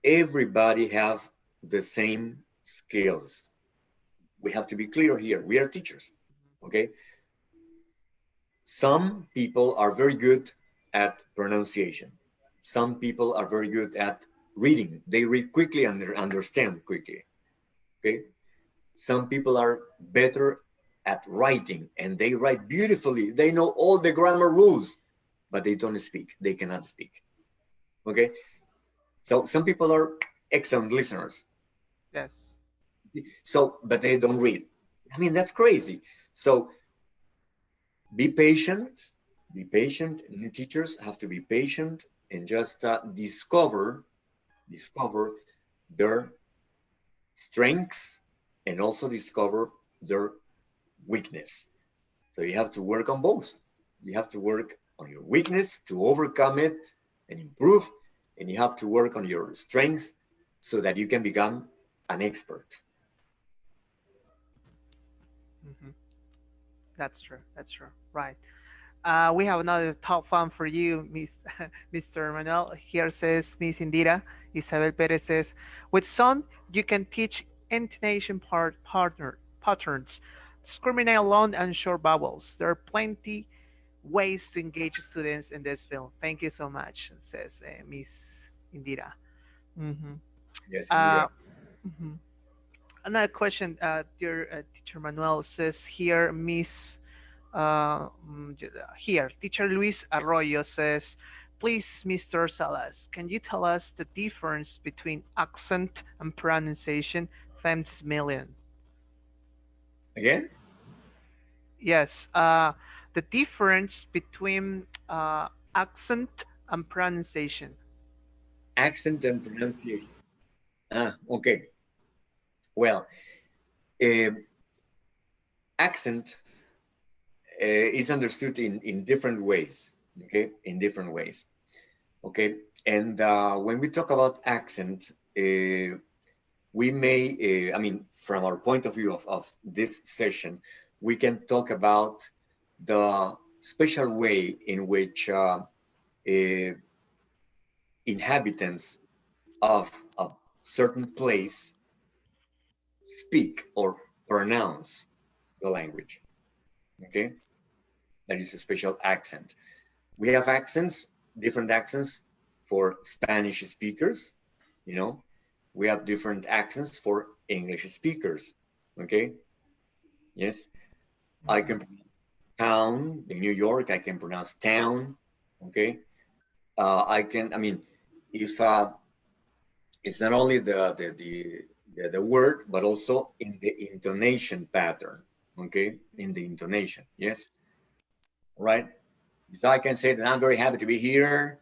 everybody have the same skills. We have to be clear here. We are teachers. Okay? Some people are very good at pronunciation. Some people are very good at reading. They read quickly and understand quickly. Okay? Some people are better at writing and they write beautifully. They know all the grammar rules, but they don't speak. They cannot speak. Okay? So some people are excellent listeners. Yes. So, but they don't read. I mean, that's crazy. So be patient, be patient. New teachers have to be patient and just discover their strength and also discover their weakness. So you have to work on both. You have to work on your weakness to overcome it and improve, and you have to work on your strength so that you can become an expert. Hmm. That's true. That's true. Right. We have another top fan for you, Miss Mr. Manuel. Here says Miss Indira. Isabel Perez says, with some you can teach intonation patterns, discriminate long and short vowels. There are plenty ways to engage students in this field. Thank you so much, says Miss Indira. Mhm. Yes, Uh, Indira. mhm. Another question, dear Teacher Manuel, says here, here, Teacher Luis Arroyo says, please, Mr. Salas, can you tell us the difference between accent and pronunciation? Thanks million. Again, Yes, the difference between accent and pronunciation. accent and pronunciation. Okay. Well, uh, accent is understood in different ways. Okay, in different ways. Okay, and when we talk about accent, we may, I mean, from our point of view of this session, we can talk about the special way in which inhabitants of a certain place speak or pronounce the language. Okay, that is a special accent. We have accents, different accents for Spanish speakers, you know. We have different accents for English speakers. Okay, yes, I Mhm. can pronounce town in New York. I can pronounce town. Okay, I can. I mean, if it's not only the word, but also in the intonation pattern. Okay, in the intonation. Yes, right. So I can say that I'm very happy to be here.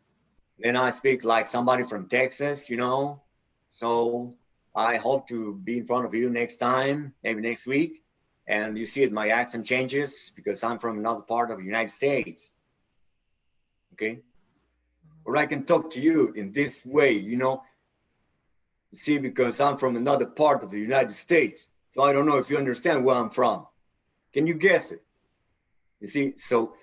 Then I speak like somebody from Texas, you know. So I hope to be in front of you next time, maybe next week. And you see it, my accent changes because I'm from another part of the United States. Okay. Or I can talk to you in this way, you know, you see, because I'm from another part of the United States. So I don't know if you understand where I'm from. Can you guess it? You see, so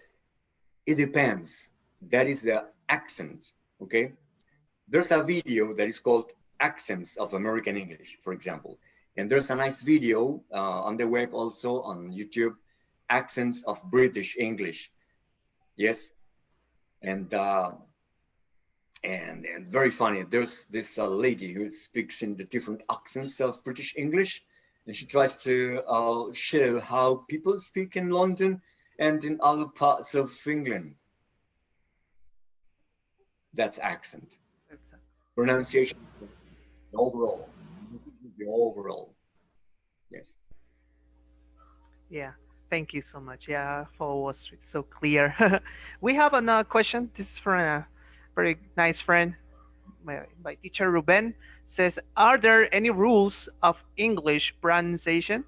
it depends. That is the accent. Okay. There's a video that is called Accents of American English, for example. And there's a nice video on the web, also on YouTube, Accents of British English. Yes. And very funny. There's this lady who speaks in the different accents of British English. and she tries to show how people speak in London and in other parts of England. That's accent. Pronunciation, overall. The overall. Yes. Yeah, thank you so much. Yeah, for was so clear. We have another question. This is from a very nice friend. My teacher Ruben says, "Are there any rules of English pronunciation?"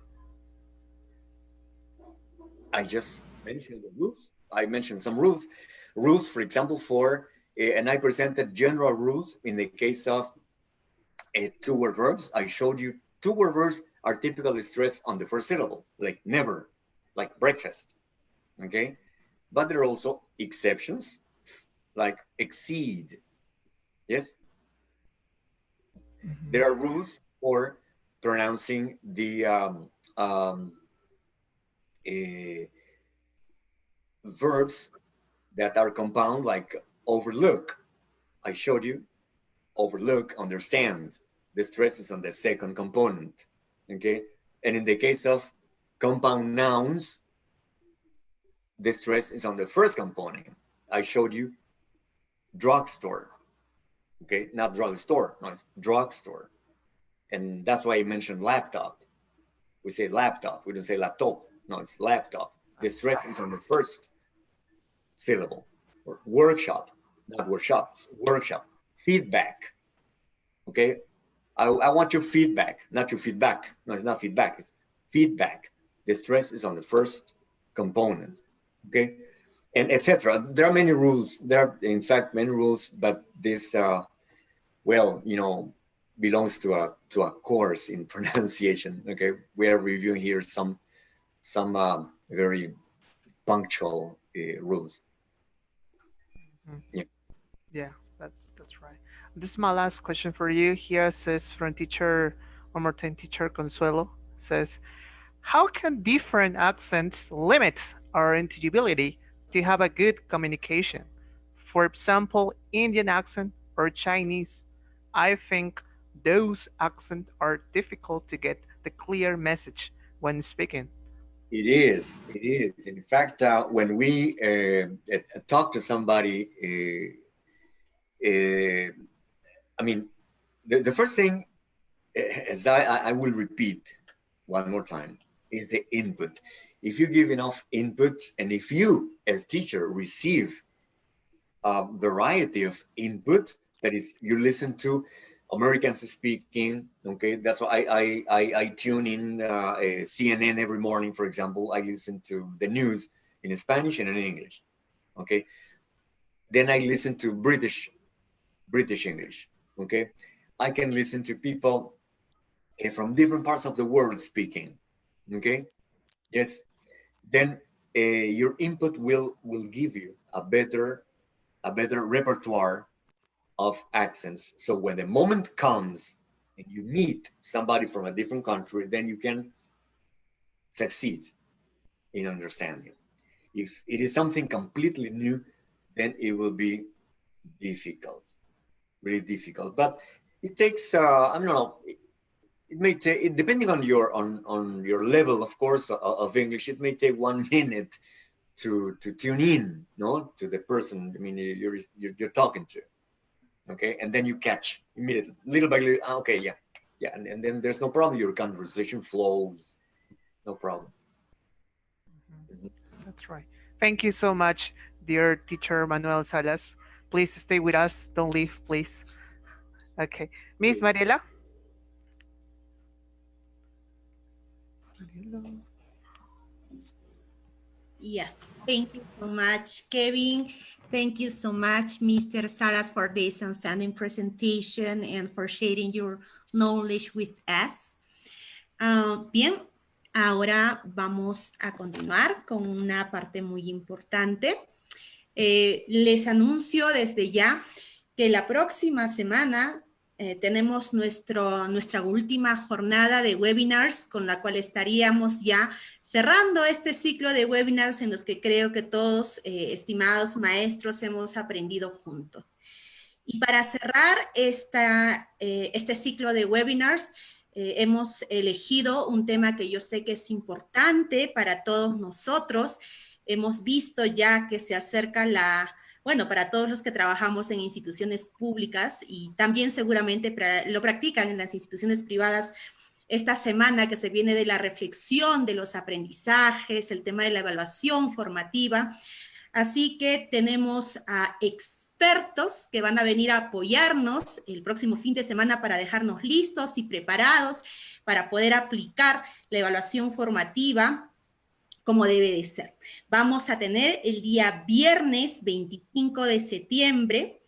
I just mentioned the rules. I mentioned some rules. Rules, for example, and I presented general rules in the case of two-word verbs. I showed you two-word verbs are typically stressed on the first syllable, like never, like breakfast, okay? But there are also exceptions, like exceed, yes? There are rules for pronouncing the verbs that are compound, like overlook. I showed you overlook, understand. The stress is on the second component, okay? And in the case of compound nouns, the stress is on the first component. I showed you drugstore, okay? Not drugstore, no, it's drugstore. And that's why I mentioned laptop. We say laptop, we don't say laptop. No, it's laptop. The stress is on the first syllable. Or workshop, not workshops, workshop. Feedback, okay? I want your feedback, not your feedback. No, it's not feedback, it's feedback. The stress is on the first component, okay? And etc. There are many rules. There are, in fact, many rules, but this, well, you know, belongs to a course in pronunciation, okay? We are reviewing here some very punctual rules. Yeah. Yeah, that's right. This is my last question for you. Here says from teacher, one more time, teacher Consuelo says, how can different accents limit our intelligibility to have a good communication? For example, Indian accent or Chinese. I think those accents are difficult to get the clear message when speaking. It is. It is. In fact, when we talk to somebody, I mean, the first thing, as I will repeat one more time, is the input. If you give enough input, and if you, as teacher, receive a variety of input, that is, you listen to Americans speaking, okay? That's why I tune in CNN every morning, for example. I listen to the news in Spanish and in English, okay? Then I listen to British English, okay? I can listen to people from different parts of the world speaking, okay? Yes. Then your input will give you a better repertoire of accents. So when the moment comes and you meet somebody from a different country, then you can succeed in understanding. If it is something completely new, then it will be difficult, really difficult. But it takes, I don't know, it may take, depending on your level, of course, of English, it may take 1 minute to tune in, no, to the person. I mean, you're talking to. Okay, and then you catch immediately, little by little. Okay, yeah, and then there's no problem. Your conversation flows, no problem. That's right. Thank you so much, dear teacher Manuel Salas. Please stay with us. Don't leave, please. Okay, Miss Mariela. Yeah, thank you so much, Kevin. Thank you so much, Mr. Salas, for this outstanding presentation and for sharing your knowledge with us. Bien, ahora vamos a continuar con una parte muy importante. Les anuncio desde ya que la próxima semana tenemos nuestra última jornada de webinars con la cual estaríamos ya cerrando este ciclo de webinars en los que creo que todos, estimados maestros, hemos aprendido juntos. Y para cerrar este ciclo de webinars, hemos elegido un tema que yo sé que es importante para todos nosotros. Hemos visto ya que se acerca bueno, para todos los que trabajamos en instituciones públicas y también seguramente lo practican en las instituciones privadas, esta semana que se viene de la reflexión de los aprendizajes, el tema de la evaluación formativa. Así que tenemos a expertos que van a venir a apoyarnos el próximo fin de semana para dejarnos listos y preparados para poder aplicar la evaluación formativa como debe de ser. Vamos a tener el día viernes 25 de septiembre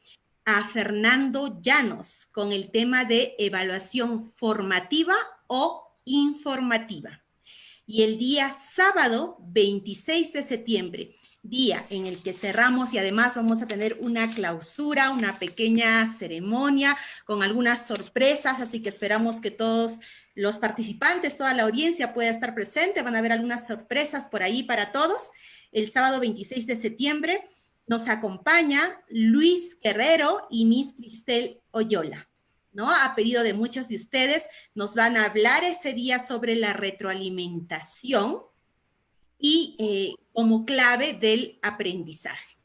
a Fernando Llanos con el tema de evaluación formativa o informativa. Y el día sábado 26 de septiembre, día en el que cerramos y además vamos a tener una clausura, una pequeña ceremonia con algunas sorpresas, así que esperamos que todos los participantes, toda la audiencia pueda estar presente. Van a haber algunas sorpresas por ahí para todos. El sábado 26 de septiembre nos acompaña Luis Guerrero y Miss Cristel Oyola, ¿no? A pedido de muchos de ustedes, nos van a hablar ese día sobre la retroalimentación y como clave del aprendizaje.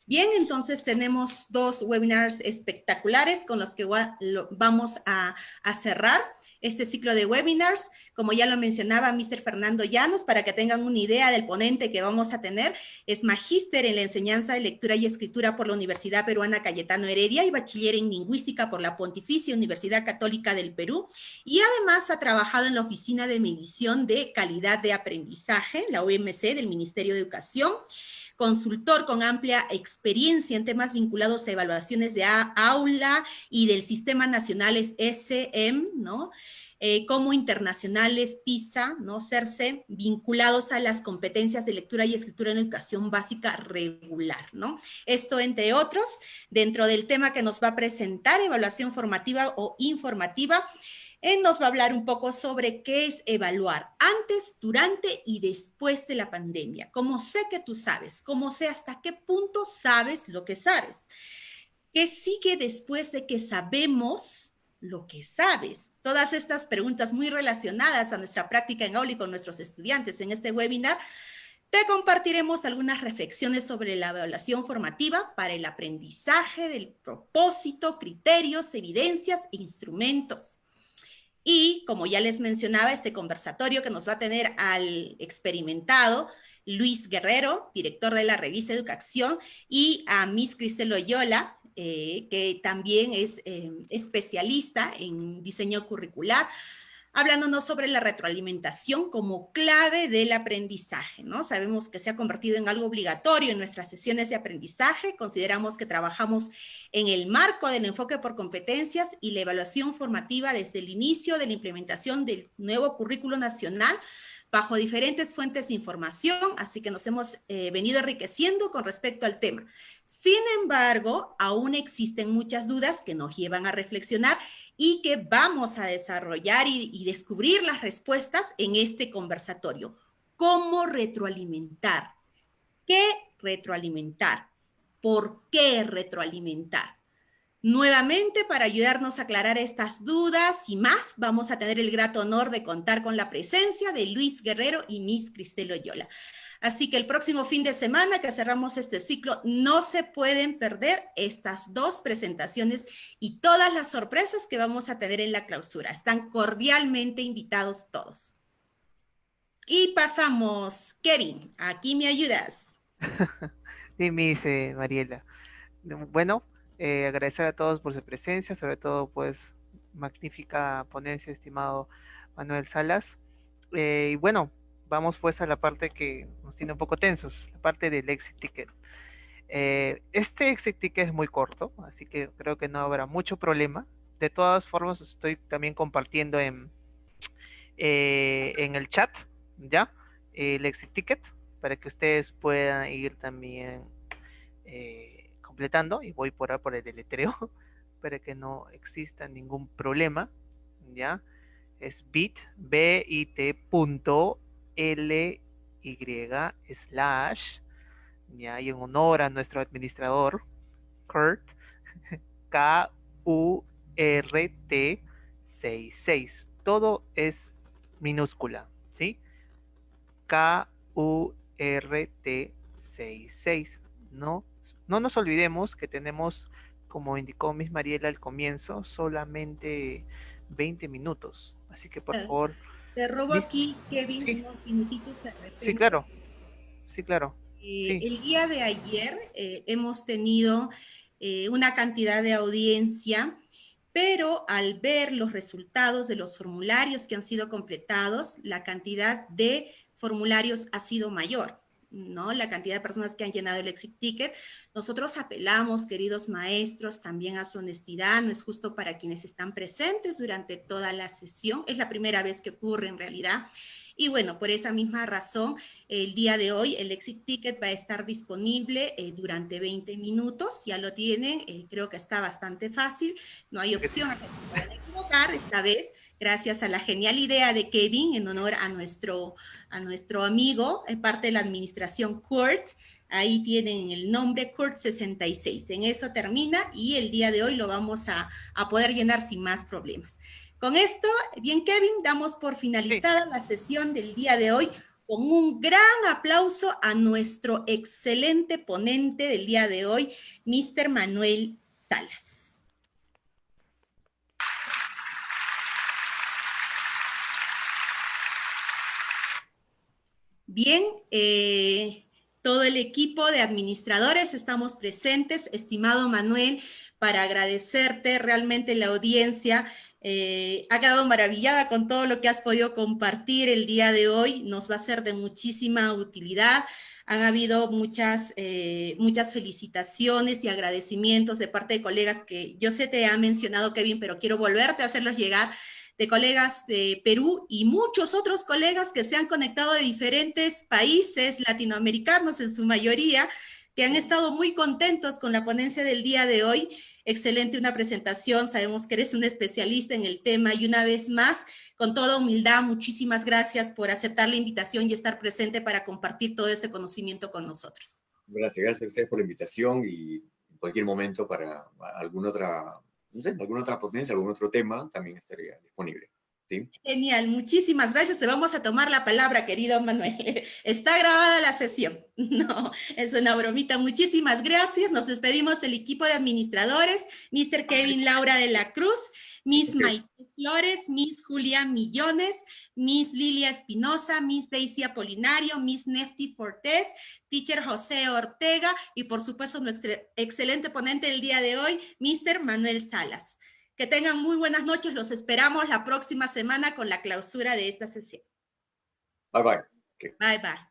Bien, entonces tenemos 2 webinars espectaculares con los que vamos a cerrar este ciclo de webinars. Como ya lo mencionaba Mr. Fernando Llanos, para que tengan una idea del ponente que vamos a tener, es magíster en la enseñanza de lectura y escritura por la Universidad Peruana Cayetano Heredia y bachiller en lingüística por la Pontificia Universidad Católica del Perú. Y además ha trabajado en la Oficina de Medición de Calidad de Aprendizaje, la OMC del Ministerio de Educación. Consultor con amplia experiencia en temas vinculados a evaluaciones de aula y del Sistema Nacional SM, ¿no? Como internacionales PISA, ¿no? CERCE, vinculados a las competencias de lectura y escritura en educación básica regular, ¿no? Esto entre otros, dentro del tema que nos va a presentar, evaluación formativa o informativa. Él nos va a hablar un poco sobre qué es evaluar antes, durante y después de la pandemia. Cómo sé que tú sabes, cómo sé hasta qué punto sabes lo que sabes. ¿Qué sigue después de que sabemos lo que sabes? Todas estas preguntas muy relacionadas a nuestra práctica en aula y con nuestros estudiantes en este webinar. Te compartiremos algunas reflexiones sobre la evaluación formativa para el aprendizaje del propósito, criterios, evidencias e instrumentos. Y como ya les mencionaba, este conversatorio que nos va a tener al experimentado Luis Guerrero, director de la revista Educación, y a Miss Cristel Oyola, que también es especialista en diseño curricular, hablándonos sobre la retroalimentación como clave del aprendizaje, ¿no? Sabemos que se ha convertido en algo obligatorio en nuestras sesiones de aprendizaje. Consideramos que trabajamos en el marco del enfoque por competencias y la evaluación formativa desde el inicio de la implementación del nuevo currículo nacional bajo diferentes fuentes de información, así que nos hemos venido enriqueciendo con respecto al tema. Sin embargo, aún existen muchas dudas que nos llevan a reflexionar y que vamos a desarrollar y descubrir las respuestas en este conversatorio. ¿Cómo retroalimentar? ¿Qué retroalimentar? ¿Por qué retroalimentar? Nuevamente, para ayudarnos a aclarar estas dudas y más, vamos a tener el grato honor de contar con la presencia de Luis Guerrero y Miss Cristel Oyola. Así que el próximo fin de semana que cerramos este ciclo, no se pueden perder estas 2 presentaciones y todas las sorpresas que vamos a tener en la clausura. Están cordialmente invitados todos. Y pasamos, Kevin, aquí me ayudas. Dime, dice Mariela. Bueno, agradecer a todos por su presencia, sobre todo pues magnífica ponencia, estimado Manuel Salas. Y bueno, vamos pues a la parte que nos tiene un poco tensos, la parte del exit ticket. Este exit ticket es muy corto, así que creo que no habrá mucho problema. De todas formas, estoy también compartiendo en el chat, ¿ya? El exit ticket, para que ustedes puedan ir también completando, y voy por el deletreo para que no exista ningún problema, ¿ya? Es bit.ly/ ya, y en honor a nuestro administrador Kurt, KURT 66, todo es minúscula, ¿sí? KURT66. No nos olvidemos que tenemos, como indicó Miss Mariela al comienzo, solamente 20 minutos. Así que por favor, Te robo Miss, aquí, Kevin, sí, unos minutitos de sí, repente. claro, sí, claro, sí, El día de ayer hemos tenido una cantidad de audiencia, pero al ver los resultados de los formularios que han sido completados, la cantidad de formularios ha sido mayor, ¿no? La cantidad de personas que han llenado el exit ticket. Nosotros apelamos, queridos maestros, también a su honestidad. No es justo para quienes están presentes durante toda la sesión. Es la primera vez que ocurre en realidad. Y bueno, por esa misma razón, el día de hoy el exit ticket va a estar disponible durante 20 minutos. Ya lo tienen, creo que está bastante fácil. No hay opción a que se puedan equivocar esta vez. Gracias a la genial idea de Kevin, en honor a nuestro amigo, parte de la administración Kurt. Ahí tienen el nombre Kurt66. En eso termina y el día de hoy lo vamos a poder llenar sin más problemas. Con esto, bien Kevin, damos por finalizada la sesión del día de hoy con un gran aplauso a nuestro excelente ponente del día de hoy, Mr. Manuel Salas. Bien, todo el equipo de administradores estamos presentes, estimado Manuel, para agradecerte realmente la audiencia. Ha quedado maravillada con todo lo que has podido compartir el día de hoy. Nos va a ser de muchísima utilidad. Han habido muchas felicitaciones y agradecimientos de parte de colegas que yo sé te ha mencionado, Kevin, pero quiero volverte a hacerlos llegar, de colegas de Perú y muchos otros colegas que se han conectado de diferentes países latinoamericanos en su mayoría, que han estado muy contentos con la ponencia del día de hoy. Excelente una presentación, sabemos que eres un especialista en el tema y una vez más, con toda humildad, muchísimas gracias por aceptar la invitación y estar presente para compartir todo ese conocimiento con nosotros. Gracias a ustedes por la invitación y en cualquier momento para alguna otra, no sé, alguna otra ponencia, algún otro tema, también estaría disponible. ¿Sí? Genial, muchísimas gracias. Te vamos a tomar la palabra, querido Manuel. Está grabada la sesión. No, es una bromita. Muchísimas gracias. Nos despedimos del equipo de administradores, Mr. Kevin Laura de la Cruz, Miss Maite Flores, Miss Julia Millones, Miss Lilia Espinosa, Miss Daisy Apolinario, Miss Nefti Fortés, Teacher José Ortega y por supuesto nuestro excelente ponente del día de hoy, Mr. Manuel Salas. Que tengan muy buenas noches. Los esperamos la próxima semana con la clausura de esta sesión. Bye, bye. Bye, bye.